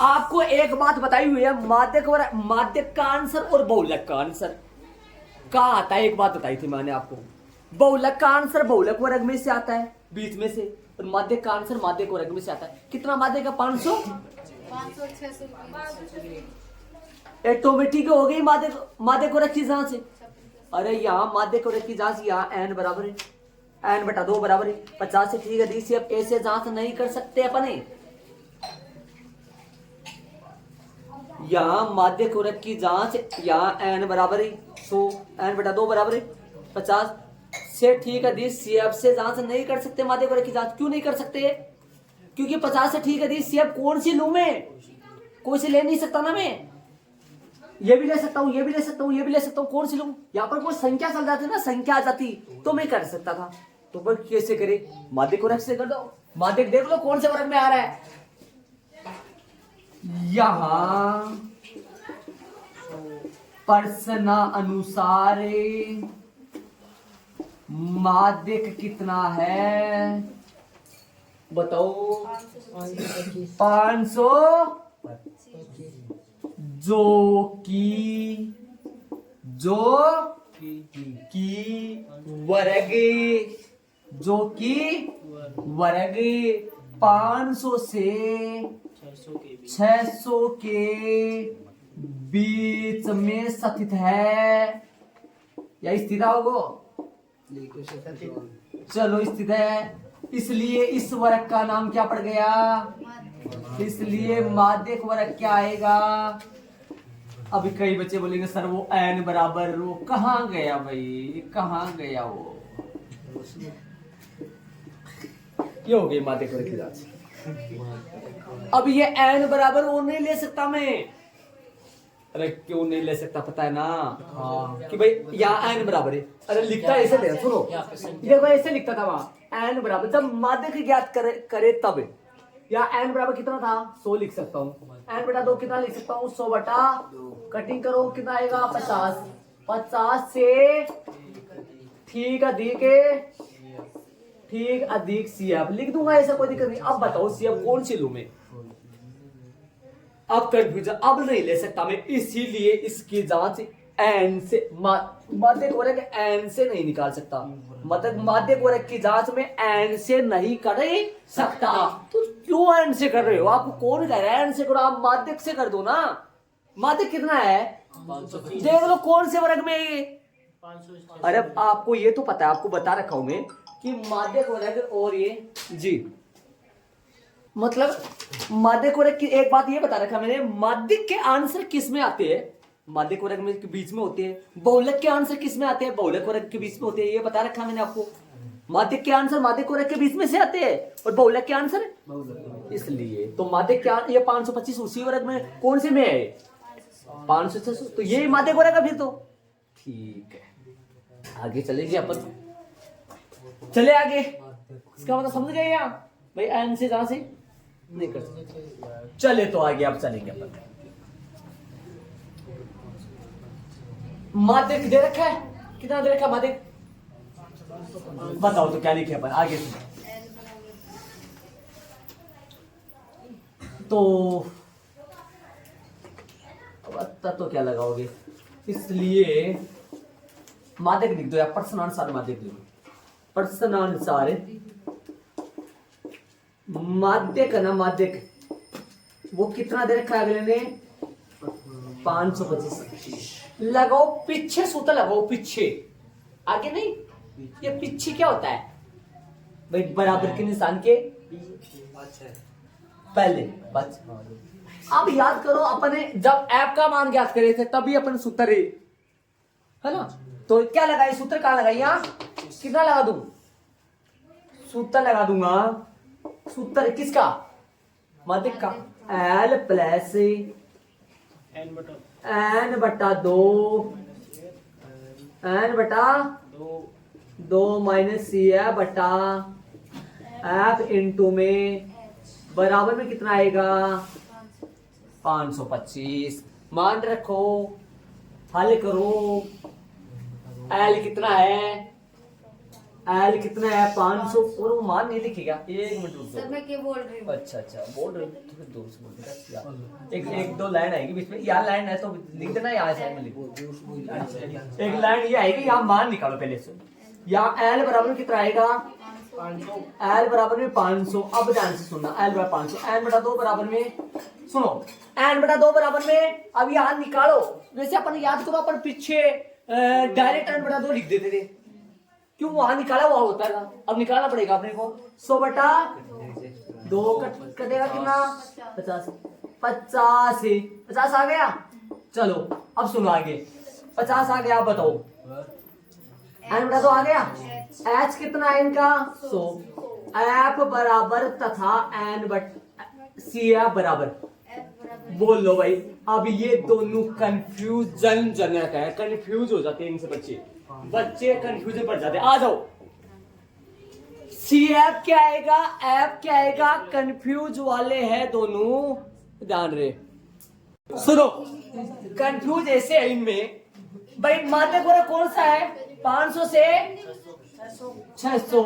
[SPEAKER 1] आपको एक बात बताई हुई है, माध्यक का आंसर और बहुलक का आंसर का आता है। एक बात बताई थी मैंने आपको, बहुलक का आंसर बहुलक वर्ग में से आता है बीच में से, और माध्यक का आंसर माध्यक वर्ग में से आता है। कितना माध्यक का? 500 ऑटोमेटिक हो गई माध्यक वर्ग की जांच। अरे यहाँ माध्यक वर्ग की जांच, यहाँ n बराबर है n बटा 2 बराबर है 50 से ठीक है CF। ऐसे जांच नहीं कर सकते अपने। यहाँ माध्यक वर्ग की जांच, यहाँ n बराबर है 100, n बटा 2 बराबर है 50 से ठीक है CF से जांच नहीं कर सकते। माध्यक वर्ग की जांच क्यों नहीं कर सकते? क्योंकि 50 से ठीक है CF कौन सी लूं मैं? कोई से ले नहीं सकता ना मैं। ये भी ले सकता हूँ, ये भी ले सकता हूँ, ये भी ले सकता हूँ, कौन सी लूं? यहाँ पर कोई संख्या चल जाती ना, संख्या आ जाती तो मैं कर सकता था। तो पर कैसे करे? माध्यक वर्ग से कर दो। माध्यक देख लो कौन से वर्ग में आ रहा है। यहां प्रश्न अनुसार माध्यक कितना है बताओ? 500 जो की वर्ग 500 से 600 के बीच में स्थित है, या स्थित होगो, चलो स्थित है, इसलिए इस वर्ग का नाम क्या पड़ गया, इसलिए माध्यक वर्ग क्या आएगा। अभी कई बच्चे बोलेंगे सर वो n बराबर, वो कहाँ गया भाई, कहाँ गया वो, ये हो गई माध्यक वर्ग की जांच। अब ये n बराबर वो नहीं ले सकता मैं, अरे क्यों नहीं ले सकता पता है ना, कि भाई यहाँ n बराबर है, अरे लिखता ऐसे थे, सुनो देखो ऐसे लिखता था वहां n बराबर, जब माध्यक ज्ञात करे तब यहाँ n बराबर कितना था 100 लिख सकता हूँ, n बटा 2 कितना लिख सकता हूँ 100 बटा, कटिंग करो कितना आएगा 50, 50 से ठीक अधिक CF लिख दूंगा, ऐसा कोई दिक्कत नहीं। अब बताओ CF कौन सी लूं मैं, अब कंफ्यूजन, अब नहीं ले सकता मैं, इसीलिए इसकी जांच n से, माध्यक वर्ग n से नहीं निकाल सकता, मतलब माध्यक वर्ग की जांच में n से नहीं कर सकता। तो क्यों n से कर रहे हो, आपको कौन कह रहा है n से करो, आप माध्यक से कर दो ना। माध्यक कितना है, देख लो कौन से वर्ग में ये, अरे आपको ये तो पता है, आपको बता रखा हूं मैं कि माध्यक वर्ग और ये जी, मतलब माध्यक वर्ग की एक बात ये बता रखा मैंने, माध्यक के आंसर किस में आते हैं, माध्यक वर्ग में के बीच में होते हैं, बहुलक के आंसर किस में आते हैं, बहुलक वर्ग के बीच में होते हैं, ये बता रखा मैंने आपको। माध्यक के आंसर माध्यक वर्ग के बीच में से आते हैं और बहुलक के आंसर, इसलिए तो माध्यक के ये 525 उसी वर्ग में कौन से में है 500, तो ये माध्यक वर्ग है फिर तो ठीक है। आगे चलेंगे अपन, चले आगे, इसका मतलब समझ गए यहाँ भाई, एन से जहां से नहीं कर सकते, चले तो आगे अब चलेंगे अपन। माध्यक दे रखा है, कितना दे रखा है माध्यक, बताओ तो क्या लिखे अपन आगे से, तो अब तो क्या लगाओगे, इसलिए माध्यक लिख दो या प्रश्नानुसार माध्यक लिख दो, प्रश्नानुसार माध्यक है ना, माध्यक वो कितना दे रखा है अगले ने 525, लगाओ पीछे सूत्र लगाओ, पीछे आगे नहीं, ये पीछे क्या होता है भाई, बराबर के निशान के पहले बच। अब याद करो अपने जब ऐप का मान ज्ञात करे थे तभी अपन सूत्र है ना, तो क्या लगाए सूत्र कहां लगाई, यहाँ कितना लगा दूं, सूत्र लगा दूंगा, सूत्र किसका माध्यक का, L प्लस n बटा 2 माइनस CF बटा F इंटू में बराबर में कितना आएगा 525, मान रखो, हल करो, L कितना है, L कितना है 500, और वो मान नहीं लिखेगा, एक मिनट रुक
[SPEAKER 3] सर मैं क्या बोल रही हूँ,
[SPEAKER 1] अच्छा बोल रहे हो, दो से बोल देगा, एक दो लाइन आएगी बीच में, यहाँ लाइन है तो लिख देना, यहाँ साइड में लिखो, एक लाइन ये आएगी, यहाँ मान निकालो पहले से, यहाँ L बराबर में कितना आएगा 500, L बराबर में 500, अब ध्यान से सुनना, L बराबर 500, n बटा 2 बराबर में, सुनो n बटा 2 बराबर में, अब यहाँ निकालो, वैसे अपन याद करो, अपन पीछे डायरेक्ट n बटा 2 लिख देते थे, क्यों वहां निकाला हुआ होता है, अब निकालना पड़ेगा अपने को, 100 बटा 2 कटेगा कितना 50, 50 आ गया, चलो अब सुनो आगे, 50 आ गया, बताओ n बटा 2 आ गया, h कितना है इनका 100, f बराबर तथा n बटा CF बराबर, बोल लो भाई। अब ये दोनों कंफ्यूजन जनक है, कंफ्यूज हो जाते हैं इनसे बच्चे कंफ्यूजन पड़ जाते हैं। आ जाओ, CF क्या आएगा, F क्या आएगा, कंफ्यूज वाले हैं दोनों, ध्यान रहे, सुनो कंफ्यूज ऐसे है इनमें भाई, माध्यक वर्ग कौन सा है 500 से 600,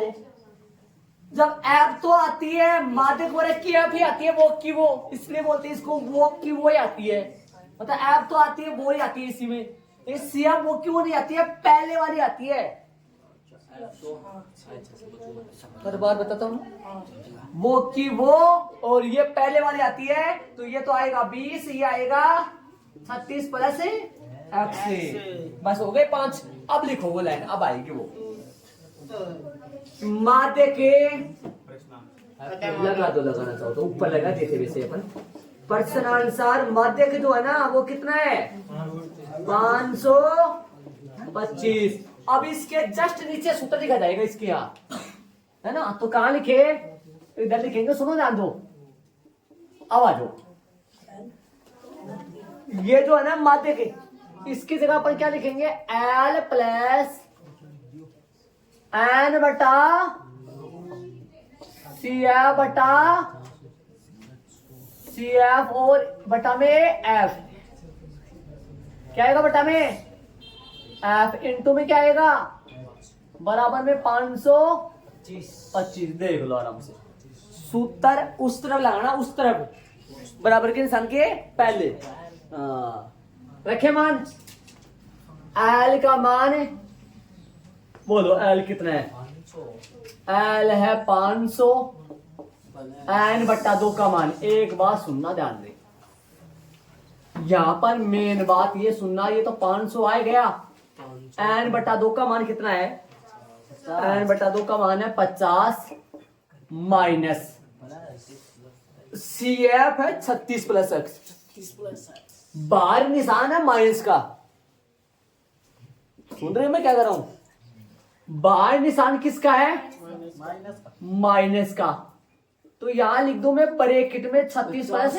[SPEAKER 1] जब F तो आती है माध्यक वर्ग की F ही आती है, वो की वो, इसलिए बोलते हैं इसको वो की वो ही आती है, मतलब F तो आती है वो ही आती है इसी में, CF वो की वो नहीं आती है, पहले वाली आती है, हर बार बताता हूँ वो की वो, और ये पहले वाली आती है तो ये तो आएगा 20, ये आएगा 36 प्लस x। बस हो गए 5। अब लिखो वो लाइन, अब आएगी वो माध्य के, लगा दो, लगाना चाहो तो ऊपर लगा देते वैसे अपन। प्रश्नानुसार माध्य के जो है ना वो कितना है 525। अब इसके जस्ट नीचे सूत्र लिखा जाएगा इसके यहाँ, है ना? तो कहाँ लिखे, इधर लिखेंगे, सुनो ध्यान दो, आवाज हो। ये जो है ना माध्य के, इसकी जगह पर क्या लिखेंगे L प्लस N बटा CF बटा CF और बटा में F। क्या आएगा बटा में F, इंटू में क्या आएगा बराबर में 525। देख लो आराम से, सूत्र उस तरफ लगाना, उस तरफ बराबर के निशान के पहले। रखे मान, L का मान बोलो, L कितना है, L है 500, N बट्टा 2 का मान। एक बात सुनना ध्यान दे, यहां पर मेन बात ये सुनना, ये तो 500 आ गया, N बट्टा 2 का मान कितना है, N बट्टा 2 का मान है 50 माइनस CF है 36 प्लस x। बाहर निशान है माइनस का, सुन रहे हैं मैं क्या कर रहा हूं? बाहर निशान किसका है, माइनस का। तो यहां लिख दो मैं ब्रैकेट में 36 प्लस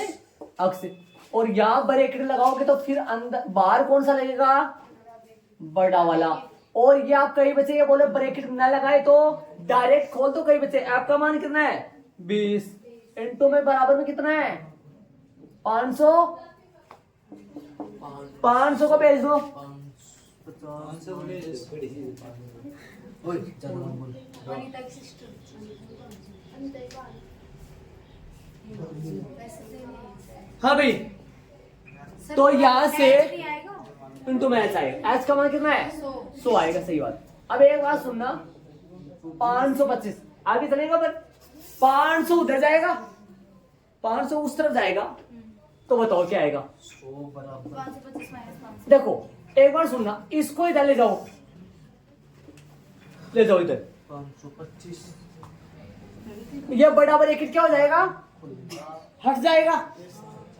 [SPEAKER 1] x, और यहां ब्रैकेट लगाओगे तो फिर अंदर बाहर कौन सा लगेगा, बड़ा वाला। और ये आप कई बच्चे ये बोले ब्रैकेट ना लगाए तो डायरेक्ट खोल दो, कई बच्चे आपका मान कितना है 20, इंटू में बराबर में कितना है 500, 500 को भेज दो। हाँ भाई, तो यहां से इंटू में एच आएगा, एच का मान कितना है 100 आएगा, सही बात। अब एक बात सुनना, 525 आगे चलेगा, पर 500 उधर जाएगा, 500 उस तरफ जाएगा, तो बताओ क्या आएगा। देखो एक बार सुनना, इसको इधर ले जाओ, ले जाओ इधर
[SPEAKER 2] 525,
[SPEAKER 1] ये बड़ा ब्रैकेट क्या हो जाएगा, हट जाएगा।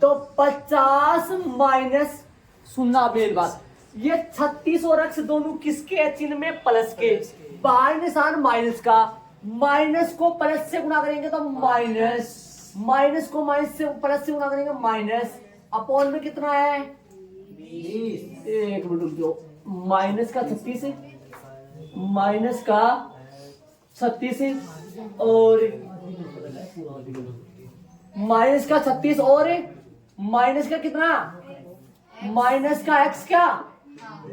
[SPEAKER 1] तो 50 माइनस, सुनना मेरी बात, ये 36 और x दोनों किसके है, चिन्ह में प्लस के, बाहर निशान माइनस का, माइनस को प्लस से गुणा करेंगे तो माइनस, माइनस को माइनस से प्लस से गुणा करेंगे माइनस, अपॉन में कितना है 20। एक मिनट रुक जाओ, माइनस का 36 है, माइनस का 36 है, और माइनस का 36 और माइनस का कितना, माइनस का x क्या,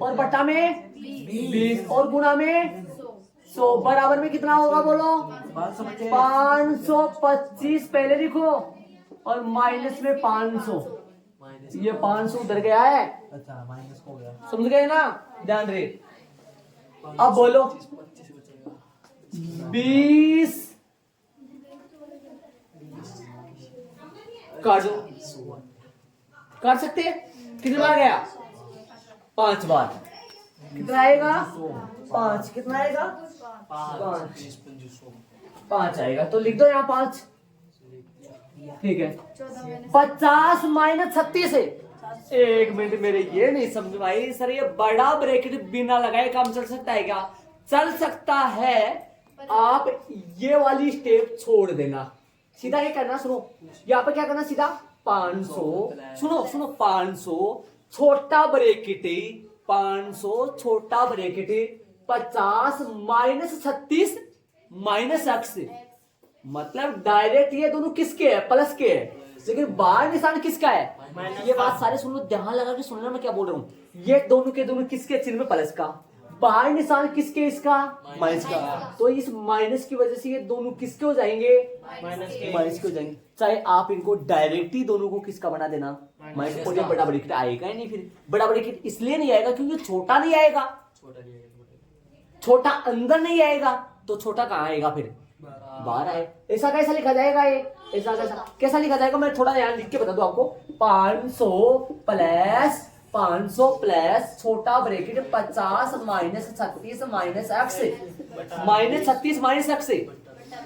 [SPEAKER 1] और बटा में 20 और गुणा में 100 बराबर में कितना होगा बोलो 525 पहले लिखो, और माइनस में 500, ये 500 उधर गया है,
[SPEAKER 2] अच्छा माइनस हो गया,
[SPEAKER 1] समझ गए ना, ध्यान रहे। अब बोलो 20 काट दो, काट सकते हैं, कितनी बार गया 5 बार, कितना आएगा 5, कितना आएगा 5 आएगा, तो लिख दो यहाँ 5, ठीक है। 50 माइनस 36 है, एक मिनट मेरे ये नहीं समझ में आई सर, ये बड़ा ब्रैकेट बिना लगाए काम चल सकता है क्या, चल सकता है। आप ये वाली स्टेप छोड़ देना, सीधा ये करना, सुनो यहाँ पर क्या करना, सीधा 500, सुनो सुनो 500 छोटा ब्रैकेट, 500 छोटा ब्रैकेट 50 माइनस 36 माइनस x, मतलब डायरेक्ट ये दोनों किसके है, प्लस के है, लेकिन बाहर निशान किसका है, ये बात सारे सुन लो, ध्यान लगा के सुनना मैं क्या बोल रहा हूँ। ये दोनों के दोनों किसके, चिन्ह में प्लस का, बाहर निशान किसके, इसका माइनस का, तो इस माइनस की वजह से ये दोनों किसके हो जाएंगे, माइनस के हो जाएंगे। चाहे आप इनको डायरेक्ट ही दोनों को किसका बना देना, माइनस, और ये बड़ा ब्रैकेट आएगा ही नहीं, फिर बड़ा ब्रैकेट इसलिए नहीं आएगा क्योंकि छोटा नहीं आएगा, छोटा अंदर नहीं आएगा तो छोटा कहाँ आएगा फिर, बाहर आए। ऐसा कैसा लिखा जाएगा ये, ऐसा कैसा लिखा जाएगा, मैं थोड़ा यहाँ लिख के बता दूं आपको। 500 प्लस छोटा bracket 50 minus 36 minus x, minus 36 minus x.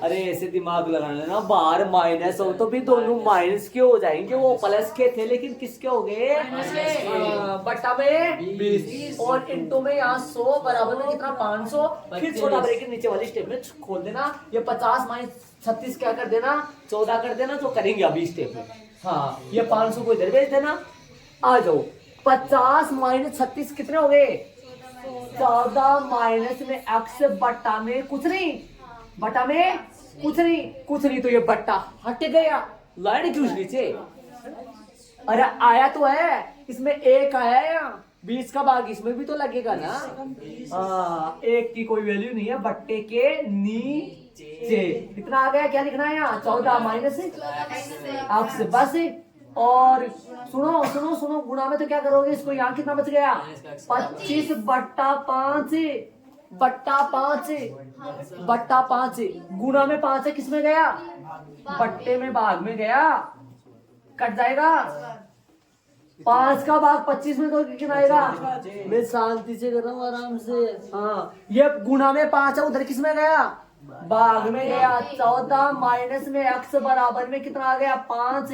[SPEAKER 1] अरे ऐसे दिमाग लगाना ना, बाहर माइनस हो तो भी दोनों माइनस के हो जाएंगे, वो प्लस के थे लेकिन किसके हो गए, बटा में 20 और इनटू में यहाँ 100 बराबर में कितना 500, फिर छोटा ब्रैकेट नीचे वाली स्टेप में खोल देना, ये 50 माइनस 36 क्या कर देना 14 कर देना, जो करेंगे अभी स्टेप में। हाँ ये 500 को इधर भेज देना, आ जाओ 50 माइनस 36 कितने हो गए 14 माइनस में एक्स बट्टा में कुछ नहीं, बटा में कुछ नहीं तो ये बट्टा हट गया, लाइन क्यों नीचे, अरे आया तो है, इसमें एक आया है, 20 का भाग इसमें भी तो लगेगा ना। एक की कोई वैल्यू नहीं है बट्टे के नीचे, कितना आ गया, क्या लिखना है यहाँ 14 माइनस एक्स बस। और सुनो सुनो सुनो, गुणा में तो क्या करोगे इसको, यहाँ कितना बच गया 25 बट्टा 5 बट्टा 5 गुणा में 5 है, किसमें गया बट्टे में भाग में गया, कट जाएगा 5 का भाग 25 में तो कितना आएगा, मैं शांति से कर रहा हूँ आराम से। हाँ ये गुणा में 5 है, उधर किसमें गया भाग में गया, 14 माइनस में एक्स बराबर में कितना आ गया 5,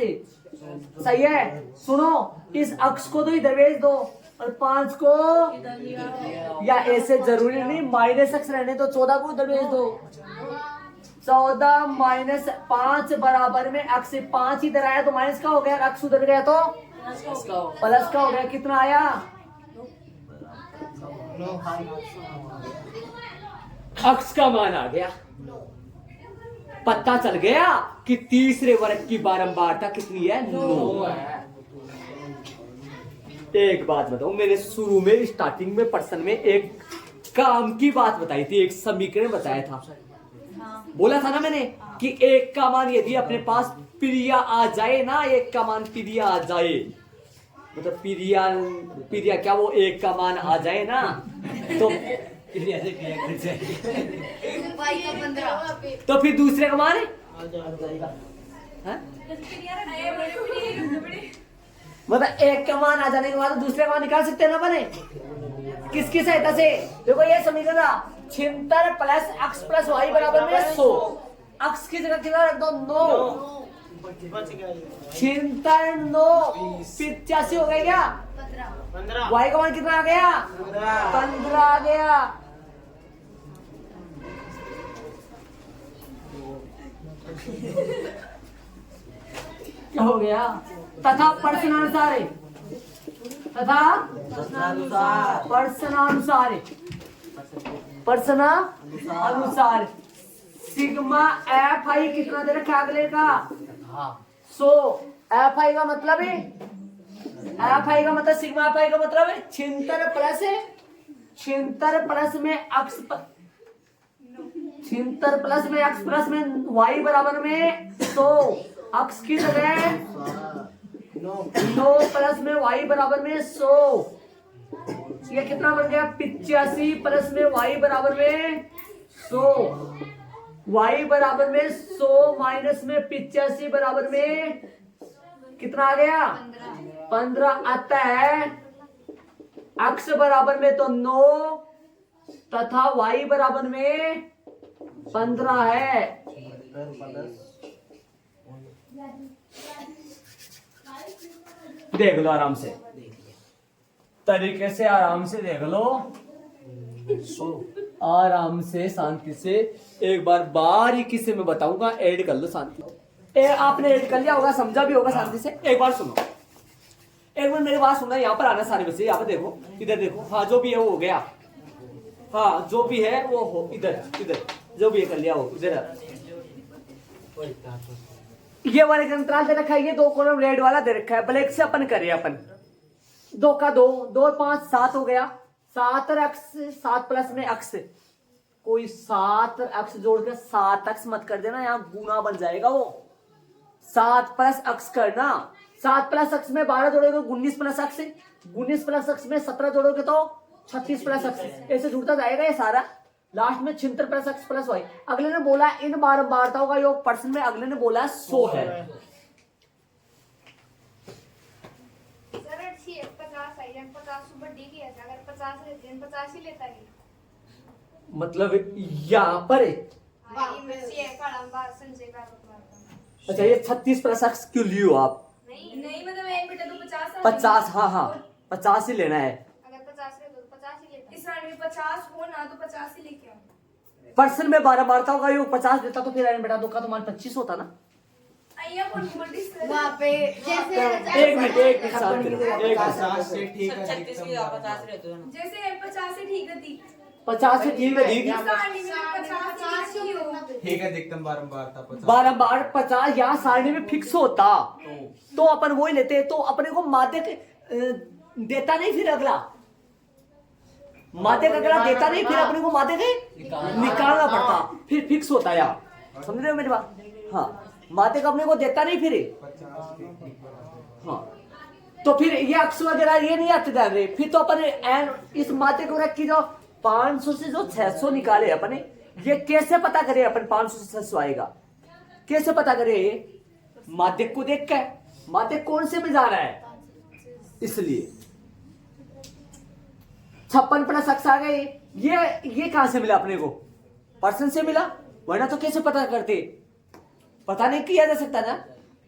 [SPEAKER 1] सही है। सुनो इस अक्ष को तो इधर भेज दो और 5 को, या ऐसे जरूरी नहीं माइनस एक्स रहने तो 14 को इधर भेज दो, 14 माइनस 5 बराबर में एक्स, 5 इधर आया तो माइनस का हो गया, एक्स उधर गया तो प्लस का हो गया, कितना आया अक्ष का मान आ गया, पता चल गया कि तीसरे वर्ग की बारंबारता कितनी है 9 है। एक बात बताऊं, मैंने शुरू में स्टार्टिंग में पर्सन में एक काम की बात बताई थी, एक समीकरण बताया था, बोला था ना मैंने कि एक का मान यदि अपने पास प्रिया आ जाए ना, एक का मान प्रिया आ जाए, मतलब प्रिया क्या वो एक का मान आ जाए ना तो तो फिर दूसरे का मान मतलब एक का मान आ जाने के बाद दूसरे का मान निकाल सकते हैं ना बने, किसकी सहायता से, देखो ये समीकरण 76 प्लस एक्स प्लस वाई बराबर में 100, एक्स की जगह कितना रख दो 9, 76 9 85 हो गया क्या, 15 वाई का मान कितना आ गया 15 आ गया। क्या हो गया, तथा प्रश्नानुसार है, तथा प्रश्नानुसार सिग्मा एफ आई कितना दे रखा अगले का 100, एफ आई का मतलब है, एफ आई का मतलब सिग्मा एफ आई का मतलब है 76 प्लस में एक्स 76 प्लस में एक्स प्लस में वाई बराबर में 100, एक्स की जगह 9 प्लस में वाई बराबर में 100, ये कितना बन गया 85 प्लस में वाई बराबर में 100, वाई बराबर में 100 माइनस में 85 बराबर में कितना आ गया 15 आता है, एक्स बराबर में तो 9 तथा वाई बराबर में 15 है। देख लो आराम से, तरीके से आराम से देख लो, आराम से शांति से, एक बार बारीकी से मैं बताऊंगा, ऐड कर लो शांति। आपने ऐड कर लिया होगा, समझा भी होगा शांति से, एक बार सुनो, एक बार मेरी बात सुनना, यहाँ पर आना सारे बच्चे, यहाँ पर देखो, इधर देखो, हाँ जो भी है वो हो गया, हाँ जो भी है वो हो, इधर इधर जो भी कर लिया हो इधर, ये वाले अंतराल दे रखा है, ये 2 कॉलम रेड वाला दे रखा है, ब्लैक से अपन करें, अपन 2 का 2 2 5 7 हो गया, 7 और एक्स 7 प्लस में एक्स, कोई 7 एक्स जोड़ के 7 एक्स मत कर देना, यहाँ गुना बन जाएगा वो, 7 प्लस एक्स करना, 7 प्लस एक्स में 12 जोड़ोगे 19 प्लस एक्स, 19 प्लस एक्स में 17 जोड़ोगे तो 36 प्लस एक्स, ऐसे जुड़ता जाएगा ये सारा, लास्ट में 76 प्लस एक्स प्लस वाई। अगले ने बोला इन बारंबारताओं का योग पर्सन में, अगले ने बोला 100 है।
[SPEAKER 3] सर 50 आई है, 50 सुबह डी की है, अगर 50 लेते हैं 50 ही लेता है।
[SPEAKER 1] मतलब यहाँ पर अच्छा ये 36 प्लस एक्स क्यों लियो आप?
[SPEAKER 3] नहीं मतलब एक बेटा तो 50
[SPEAKER 1] 50, हाँ 50 ही लेना है।
[SPEAKER 3] अगर 50 ले तो 50 ही लेता है। इस साइड में 50 हो ना तो 50 ही लेके आओ।
[SPEAKER 1] पर्सन में बारंबारताओं का योग 50 देता तो फिर बेटा दो का तो मान 25 होता ना।
[SPEAKER 3] वहाँ पे जैसे
[SPEAKER 1] एक मिनट साथ में, एक
[SPEAKER 2] 50 से ठीक है,
[SPEAKER 4] 36 की आप 50 रहते हो ना।
[SPEAKER 3] जैसे 50 से ठीक है दी।
[SPEAKER 1] 50 से ठीक है दी।
[SPEAKER 2] ठीक है अधिकतम बारंबारता 50।
[SPEAKER 1] बारंबार 50 यहाँ सारणी में फिक्स होता तो अपन वो ही लेते, तो अपने को माध्यक देता नहीं, फिर अगला माध्यक अगला देता नहीं, फिर अपने को माध्यक निकालना पड़ता, फिर फिक्स होता यहाँ। समझ रहे हो मेरी बात? हाँ माध्यक अपने को देता नहीं फिर। हाँ तो फिर ये अक्स वगैरह ये नहीं आते ध्यान रहे, फिर तो अपन इस माध्यक वगैरह की जो 500 से जो 600 निकाले अपने, ये कैसे पता करें अपन 500 से 600 आएगा? कैसे पता करें? ये माध्यक को देख के, माध्यक कौन से में जा रहा है, इसलिए 56 प्लस एक्स आ गए। ये कहां से मिला अपने को? पर्सन से मिला, वरना तो कैसे पता करते? पता नहीं किया जा सकता ना।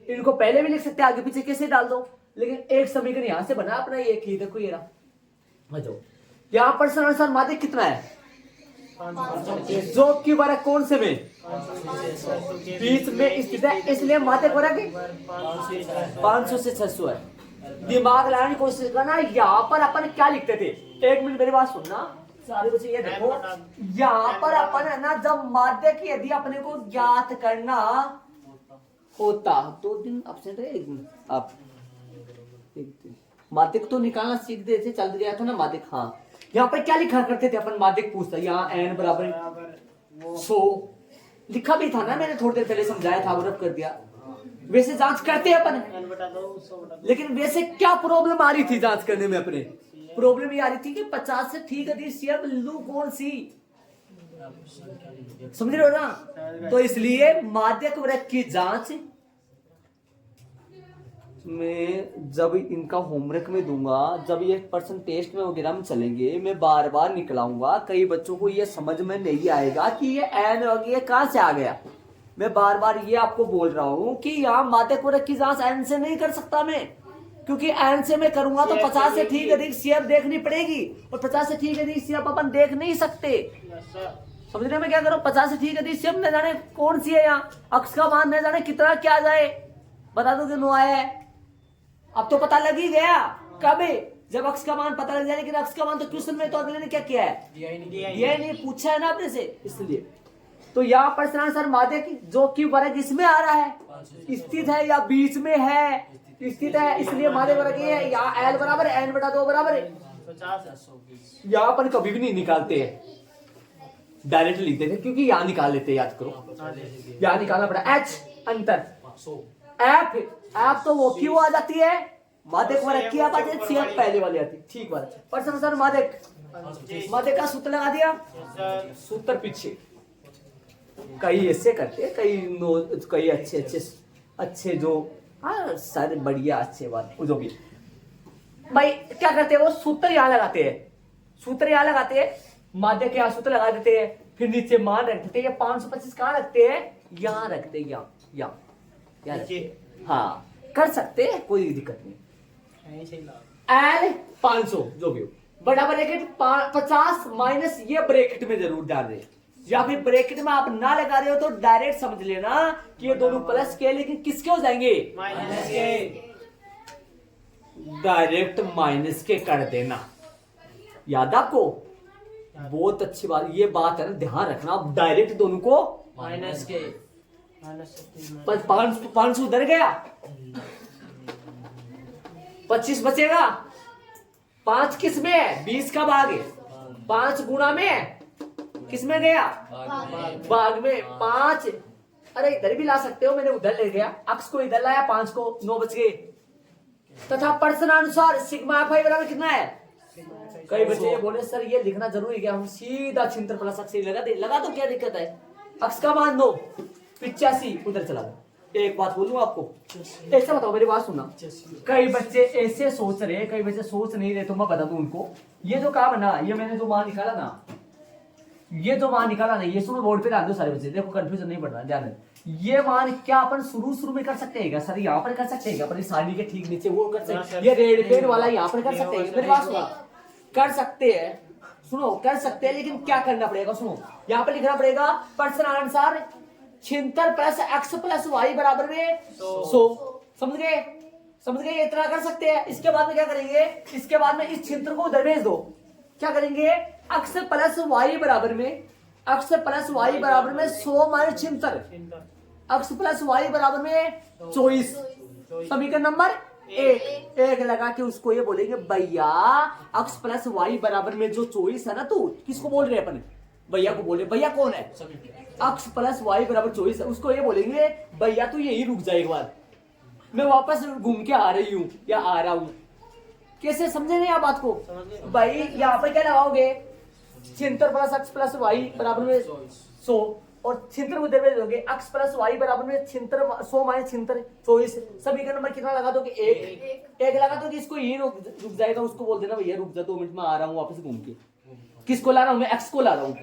[SPEAKER 1] इनको पहले भी लिख सकते, आगे पीछे कैसे डाल दो, लेकिन एक समीकरण यहां से बना अपना, एक ही देखो ये रहा। यहाँ पर्सन अनुसार माध्यक कितना है? जो की वर्ग कौन से में? बीच में स्थित है, इसलिए माध्यक वर्ग 500 से 600 है। दिमाग लगाने की कोशिश करना। यहाँ पर अपन क्या लिखते थे? एक मिनट मेरी बात सुनना सारे बच्चे, ये देखो यहाँ पर अपन है ना, जब माध्यक यदि अपने को ज्ञात करना होता, 2 दिन अपसेंट है, 1 दिन आप 1 दिन माध्यक तो निकालना सीख देते, चल गया था ना माध्यक। हाँ यहाँ पर क्या लिखा करते थे अपन? माध्यक पूछता, यहाँ n बराबर 100 लिखा भी था ना, मैंने थोड़ी देर पहले समझाया था, रब कर दिया। वैसे जांच करते हैं अपन, लेकिन वैसे क्या प्रॉब्लम आ रही थी जांच करने में? अपने प्रॉब्लम ये आ रही थी कि 50 से ठीक है शेयर लू कौन सी, समझ रहे हो ना? तो इसलिए माध्यक वर्ग की जांच मैं जब इनका होमवर्क में दूंगा, जब ये पर्सन टेस्ट में वगैरह में चलेंगे, मैं बार बार निकलाऊंगा। कई बच्चों को ये समझ में नहीं आएगा कि ये एन ये कहां से आ गया। मैं बार बार ये आपको बोल रहा हूं कि यहाँ माध्यक वर्ग की जांच एन से नहीं कर सकता मैं, क्योंकि एन से मैं करूंगा तो 50 से ठीक अधिक सीएफ देखनी पड़ेगी, और 50 से ठीक अधिक सीएफ अपन देख नहीं सकते। समझ रहे मैं क्या करूं? 50 से ठीक अधिक सीएफ न जाने कौन सी है, यहाँ अक्स का मान न जाने कितना क्या जाए, बता दो क्यों आया है। अब तो पता लग ही गया कब? जब अक्स का मान पता लग जाए। लेकिन अक्स का मान तो क्वेश्चन में तो अगले ने क्या किया है? ये नहीं पूछा है ना अपने से, इसलिए। तो यहाँ पर सर माध्यक जो कि वर्ग इसमें आ रहा है, स्थित है या बीच में है, स्थित है, इसलिए माध्यक वर्ग ये है। यहाँ एल बराबर n बटा 2 बराबर है। यहाँ पर कभी भी नहीं निकालते हैं, डायरेक्ट लिखते थे, क्योंकि यहाँ निकाल लेते हैं, याद करो यहाँ निकालना पड़ा। एच अंतर, एफ तो वो क्यों आ जाती है? माध्यक वर्ग की आवाज सीएफ पहले वाली आती, ठीक बात। पर्सन सर माध्यक का सूत्र लगा दिया, सूत्र पीछे। कई ऐसे करते, कई अच्छे जो हाँ सारे बढ़िया अच्छे बात जो भी भाई क्या करते हैं, वो सूत्र यहाँ लगाते हैं, सूत्र यहाँ लगाते हैं, माध्यक के यहाँ सूत्र लगा देते हैं, फिर नीचे मान रख देते हैं। ये 525 कहाँ रखते हैं? यहाँ रखते हैं, यहाँ हाँ कर सकते हैं, कोई दिक्कत नहीं। एल 500 जो भी हो, बड़ा ब्रैकेट 50 माइनस ये ब्रैकेट में जरूर डाल रहे, या फिर ब्रैकेट में आप ना लगा रहे हो तो डायरेक्ट समझ लेना कि ये दोनों प्लस के, लेकिन किसके हो जाएंगे? माइनस के। डायरेक्ट माइनस के कर देना, याद आपको? बहुत अच्छी बात, ये बात है ना, ध्यान रखना। डायरेक्ट दोनों को माइनस के। 500 उधर गया, 25 बचेगा। 5 किस में है? 20 का भाग है। 5 गुणा में किस में गया? भाग में। 5 अरे इधर भी ला सकते हो, मैंने उधर ले गया, अक्स को इधर लाया, 5 को 9 बच गए। तथा प्रश्नानुसार सिग्मा एफ आई बराबर कितना है? कई बच्चे ये बोले सर ये लिखना जरूरी क्या, हम सीधा छिहत्तर प्लस अक्स लगा दे, लगा तो क्या दिक्कत है, अक्स का मान दो 85 उधर चला दो। एक बात बोलूं आपको, ऐसा बताओ मेरी बात सुनना, कई बच्चे ऐसे सोच रहे, कई बच्चे सोच नहीं रहे, तो मैं बता दूं उनको, ये जो काम है ना, ये मैंने जो मान निकाला ना, ये जो मान निकाला ना, ये सुनो बोर्ड पे डाल दो सारे बच्चे, देखो कंफ्यूजन नहीं पड़ना, ध्यान रहे। ये मान क्या अपन शुरू में कर सकते हैं क्या सर, यहाँ पर कर सकते हैं क्या, अपन इस सारणी के ठीक नीचे वो कर सकते हैं, ये रेड पेन वाला यहाँ पर कर सकते हैं, मेरी बात सुनो, कर सकते हैं, सुनो कर सकते हैं, लेकिन क्या करना पड़ेगा, सुनो यहाँ पर लिखना पड़ेगा प्रश्नानुसार 76 प्लस एक्स प्लस वाई बराबर में 100, समझ गए, समझ गए, इतना कर सकते हैं। इसके बाद में क्या करेंगे, इसके बाद में इस छिहत्तर को उधर भेज दो, क्या करेंगे, एक्स प्लस वाई बराबर में, एक्स प्लस वाई बराबर में 100 माइनस 76, एक्स प्लस वाई बराबर में 24, समीकरण नंबर एक लगा के उसको ये बोलेंगे भैया एक्स प्लस वाई बराबर में जो 24 है ना, तू किसको बोल रहे हैं अपन, भैया को बोल रहे, भैया कौन है, एक्स प्लस वाई बराबर 24 है, उसको ये बोलेंगे भैया तू यही रुक जाए एक बार, मैं वापस घूम के आ रही हूँ या आ रहा हूँ, कैसे समझे नहीं आप बात को भाई, यहाँ पर क्या लगाओगे 76 प्लस एक्स प्लस वाई बराबर में 100 और 76 को दे दोगे, एक्स प्लस वाई बराबर में 100 माइनस 24, सभी का नंबर कितना लगा दोगे, एक लगा दोगे, इसको यही रुक जाएगा, उसको बोल देना भैया रुक जा 2 मिनट में आ रहा हूँ वापस घूम के, किसको ला रहा हूँ मैं, एक्स को ला रहा हूँ,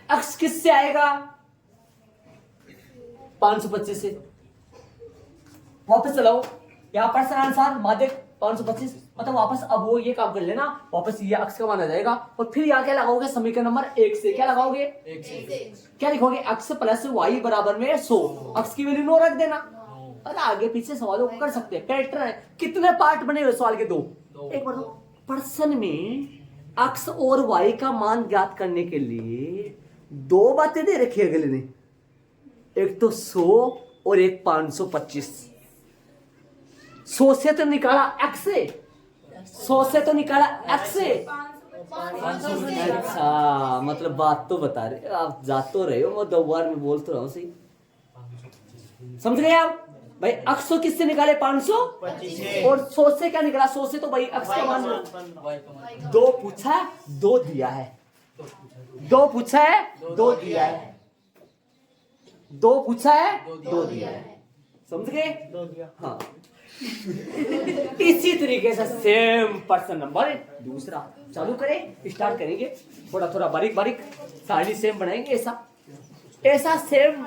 [SPEAKER 1] एक्स किससे आएगा 525 से, वापस चलाओ, यहाँ पर प्रश्नानुसार माध्यक 525, मतलब वापस अब वो ये काम कर लेना, वापस ये अक्स का मान आ जाएगा, और फिर यहाँ क्या लगाओगे समीकरण नंबर 1 से, क्या लगाओगे 1 से, क्या लिखोगे एक्स प्लस वाई बराबर में 100, अक्स की वैल्यू 9 रख देना, और आगे पीछे सवालों को कर सकते हैं, पैटर्न है, कितने पार्ट बने हुए सवाल के, 2, एक बार प्रश्न में एक्स और वाई का मान ज्ञात करने के लिए 2 बातें दे रखी है अगले ने, एक तो 100 और एक 525, 100 से तो निकाला एक्स से, 100 से तो निकाला एक्स से, अच्छा मतलब बात तो बता रहे आप, जा तो रहे हो, मैं 2 बार में बोल तो रहा हूँ सही, समझ गए आप भाई, एक्स तो किससे निकाले 500 और 100 से क्या निकाला, 100 से तो भाई एक्स का मान 2 पूछा है 2 दिया है, 2 पूछा है 2 दिया है, 2 पूछा है 2 दिया है, समझ गए, हाँ इसी तरीके से सेम पर्सन नंबर दूसरा चालू करें, स्टार्ट करेंगे, थोड़ा थोड़ा बारीक बारीक सारी सेम बनाएंगे, ऐसा सेम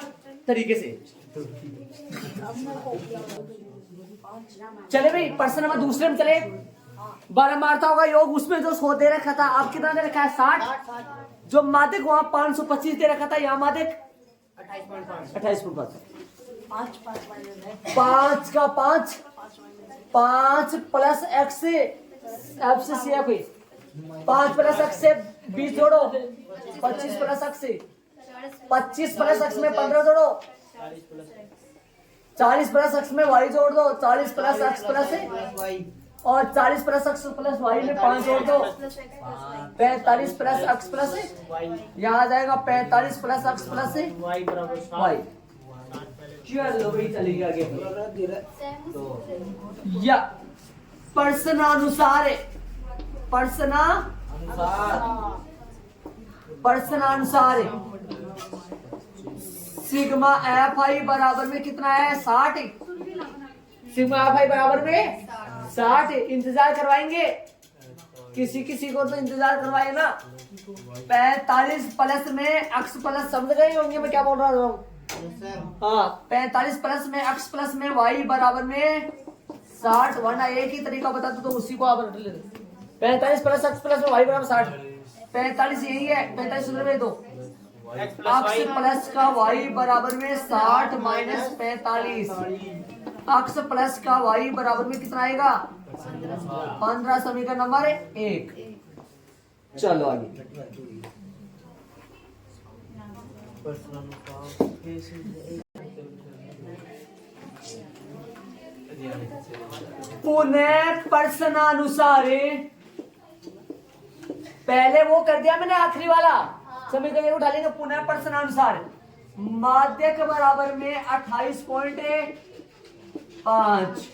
[SPEAKER 1] तरीके से चले भाई। पर्सन नंबर दूसरे में चले, बारंबारता होगा योग, उसमें जो 100 दे रखा था, आप कितना दे रखा है 60, जो माध्यक वहां 525 दे रखा था, यहाँ माध्यक 28.5, 5 का 5 प्लस एक्स से एफ से सी एफ, 5 प्लस एक्स से 20 जोड़ो, 25 प्लस एक्स से 25 प्लस एक्स में 15 जोड़ो, 40 प्लस एक्स में वाई जोड़ दो, 40 प्लस एक्स प्लस और 40 प्लस एक्स प्लस वाई में 5 जोड़ दो, 45 प्लस एक्स प्लस यहाँ आ जाएगा 45 प्लस एक्स प्लस वाई, चलो भाई चलेगी आगे। या प्रश्नानुसार सिग्मा एफ आई बराबर में कितना है 60, सिग्मा एफ आई बराबर में 60, इंतजार करवाएंगे, किसी को तो इंतजार करवाए ना, 45 प्लस में एक्स प्लस, समझ गए होंगे मैं क्या बोल रहा हूँ, हाँ 45 प्लस में एक्स प्लस में वाई बराबर में 60, वरना एक ही तरीका बता दो तो उसी को आप रट लेते, 45 प्लस एक्स प्लस में वाई बराबर 60, 45 यही है, 45 उधर में दो, एक्स प्लस का वाई बराबर में 60 माइनस 45, एक्स प्लस का वाई बराबर में कितना आएगा 15, समीकरण नंबर 1। चलो आगे, पुनः प्रश्नानुसार, पहले वो कर दिया मैंने आखिरी वाला, समीकरण उठा लेंगे, पुनः प्रश्नानुसार माध्यक बराबर में 28.5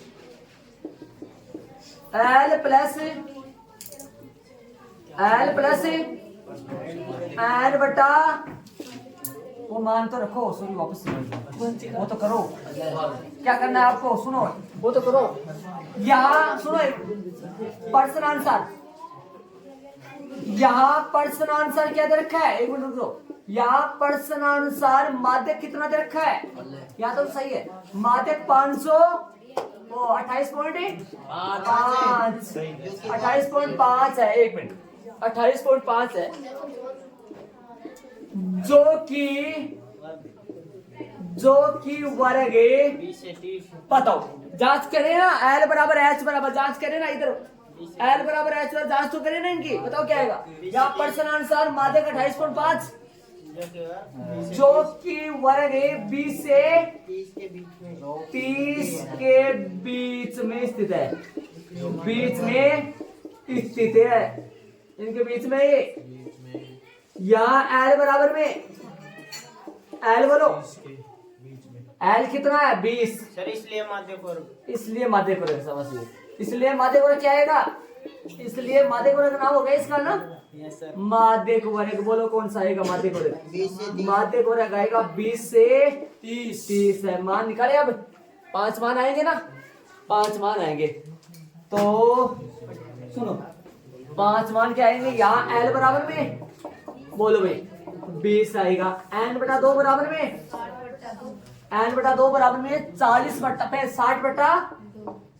[SPEAKER 1] L plus L plus N बटा, वो मान तो रखो, सॉरी वापस वो तो करो, क्या करना है आपको, सुनो वो तो करो। यहाँ सुनो पर्सन आंसर, यहाँ पर्सन आंसर क्या दे रखा है, एक मिनट रुक दो। यहाँ पर्सन आंसर माध्यक कितना दे रखा है, यहाँ तो सही है, माध्यक 500 वो 28.5 28.5 है, एक मिनट 28.5 है, जो कि वर्ग बताओ, जांच करें ना, एल बराबर एच बराबर, जांच करें ना इधर, एल बराबर एच बराबर जांच तो करें ना इनकी, बताओ क्या आएगा। यहाँ पर्सन आंसर माध्यक 28.5 जो कि वर्ग 20 से 30 के बीच में स्थित है, बीच में स्थित है, इनके बीच में ये, यहाँ एल बराबर में, एल बोलो, एल कितना है 20
[SPEAKER 4] सर, इसलिए माध्यक वर्ग,
[SPEAKER 1] इसलिए माध्यक वर्ग समझिए, इसलिए माध्यक वर्ग क्या आएगा, इसलिए माध्यक वर्ग नाम होगा इसका ना,
[SPEAKER 4] यस सर,
[SPEAKER 1] माध्यक वर्ग बोलो कौन सा आएगा माध्यक वर्ग, माध्यक वर्ग आएगा 20 से 30 है, मान निकाले अब 5 मान आएंगे ना, 5 मान आएंगे, तो सुनो 5 मान क्या आएंगे, यहाँ एल बराबर में बोलो भाई 20 आएगा, एन बटा 2 बराबर में, एन बटा 2 बराबर में 40 बटा 60 बटा,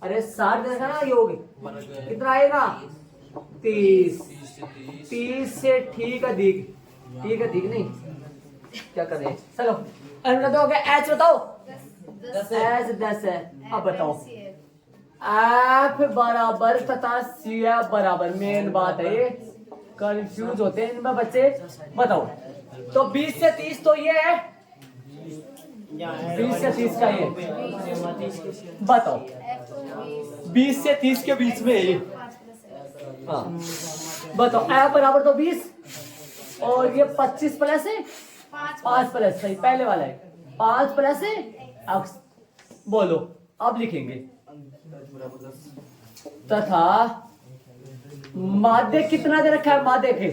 [SPEAKER 1] अरे 60 देखा ना योग कितना आएगा 30 से ठीक अधिक, ठीक अधिक नहीं क्या करें, चलो एन बटा 2 हो गया, एच बताओ, एच 10 है, अब बताओ एफ बराबर तथा सी बराबर, मेन बात है ये, कंफ्यूज होते हैं इनमें बच्चे, बताओ तो 20 से 30 तो ये है, 20 से 30 का ये बताओ, 20 से 30 के बीच में ये, हाँ बताओ एफ बराबर तो 20 और ये 25 प्लस है 5 प्लस, सही पहले वाला है 5 प्लस है, अब बोलो अब लिखेंगे तथा माध्यक कितना दे रखा है, माध्यक है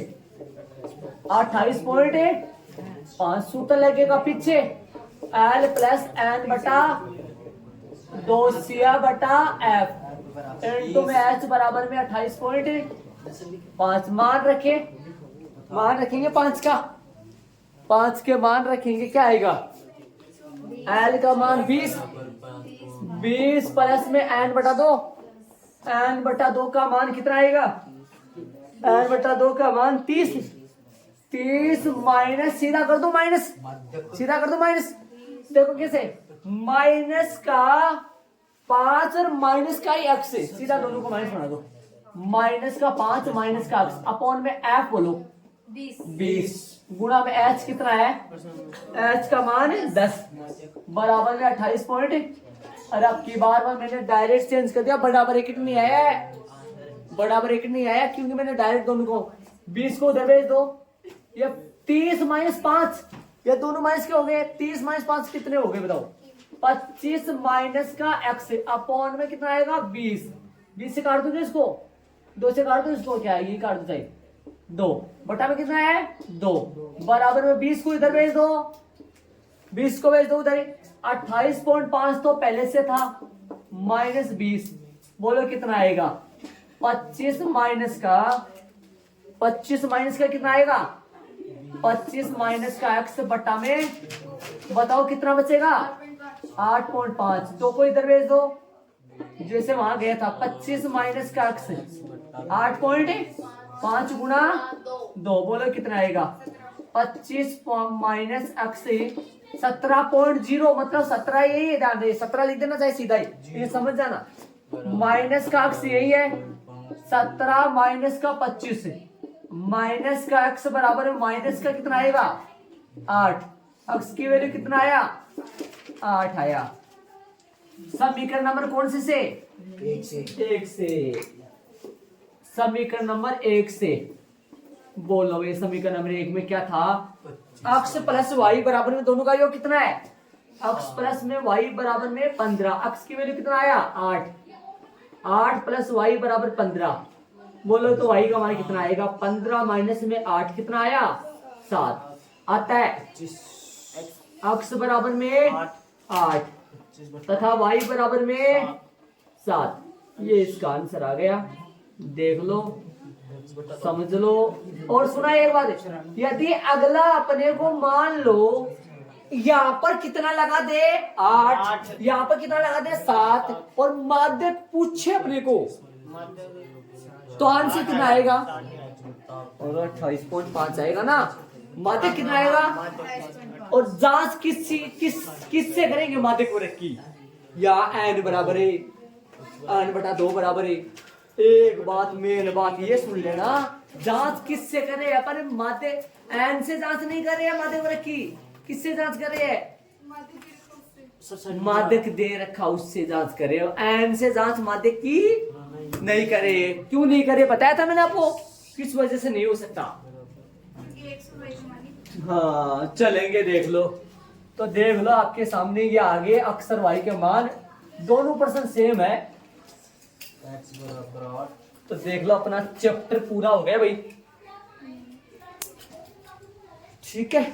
[SPEAKER 1] 28.5 सूत्र लगेगा पीछे, एल प्लस एन बटा 2 सिया बटा एफ इंटू में एच बराबर में 28.5 मान रखे, मान रखेंगे 5 का, 5 के मान रखेंगे क्या आएगा, एल का मान 20 प्लस में एन बटा 2, एन बटा 2 का मान कितना आएगा, एन बटा 2 का मान 30 माइनस, सीधा कर दो माइनस, सीधा कर दो माइनस, देखो कैसे, माइनस का 5 और माइनस का ही अक्स है, सीधा दोनों को माइनस बना दो, माइनस का 5 माइनस का अक्स अपॉन में एफ बोलो 20 गुणा में एच कितना है, एच का मान है 10 बराबर में 28 पॉइंट, और अब की बार में मैंने डायरेक्ट चेंज कर दिया, बराबर एक नहीं आया, बराबर एक नहीं आया क्योंकि मैंने डायरेक्ट दोनों को 20 को उधर भेज दो, ये 30 माइनस 5, ये दोनों माइनस के हो गए, 30 माइनस 5 कितने हो गए बताओ, 25 माइनस का एक्स अपॉन में कितना आएगा 20 से काट दो इसको, 2 से काट दो इसको, क्या है ये काट दो चाहिए 2 बटा में कितना है 2 बराबर में 20 को इधर भेज दो, 20 को भेज दो उधर, 28.5 तो पहले से था माइनस 20, बोलो कितना आएगा 25 माइनस का कितना आएगा, 25 माइनस का x बटा में बताओ कितना बचेगा 8.5, तो को इधर भेज दो जैसे वहां गया था, 25 माइनस का x 8.5 गुणा 2, बोलो कितना आएगा 25 माइनस x 17.0, मतलब 17 यही है, ध्यान दे 17 लिख देना चाहे सीधा ही, ये समझ जाना, माइनस का x यही है 17 माइनस का 25, माइनस का x बराबर है माइनस का कितना आएगा 8, x की वैल्यू कितना आया 8 आया, समीकरण नंबर कौन से 1 से, समीकरण नंबर 1 से बोलो, ये समीकरण नंबर 1 में क्या था, x प्लस वाई बराबर में दोनों का योग कितना है, x प्लस में y बराबर में 15, x की वैल्यू कितना आया 8 प्लस वाई बराबर 15, बोलो तो y का मान कितना आएगा? 15 माइनस में 8 कितना आया? 7 आता है। x बराबर में 8 तथा y बराबर में 7। ये इसका आंसर आ गया। देख लो, समझ लो। और सुना एक बात, यदि अगला अपने को मान लो यहाँ पर कितना लगा दे 8, यहाँ पर कितना लगा दे 7 और माध्य पूछे अपने को, तो आंसर कितना आएगा? और 28.5 आएगा ना। माध्य कितना आएगा? और जांच किससे करेंगे माध्य को की? या n बराबर है n/2 बराबर है। एक बात मेन बात ये सुन लेना, जांच किससे करे? अपन माध्य n से जांच नहीं कर रहे हैं माध्य को की, किससे जांच कर रहे हैं? माध्यक दे रखा उससे जांच करे। n से जांच माध्य की नहीं करे। क्यों नहीं करे बताया था मैंने आपको, किस वजह से नहीं हो सकता। हाँ चलेंगे, देख लो। तो देख लो आपके सामने ये आगे अक्सर y के मान दोनों % सेम है।
[SPEAKER 2] x बराबर 8।
[SPEAKER 1] तो देख लो अपना चैप्टर पूरा हो गया भाई। ठीक है।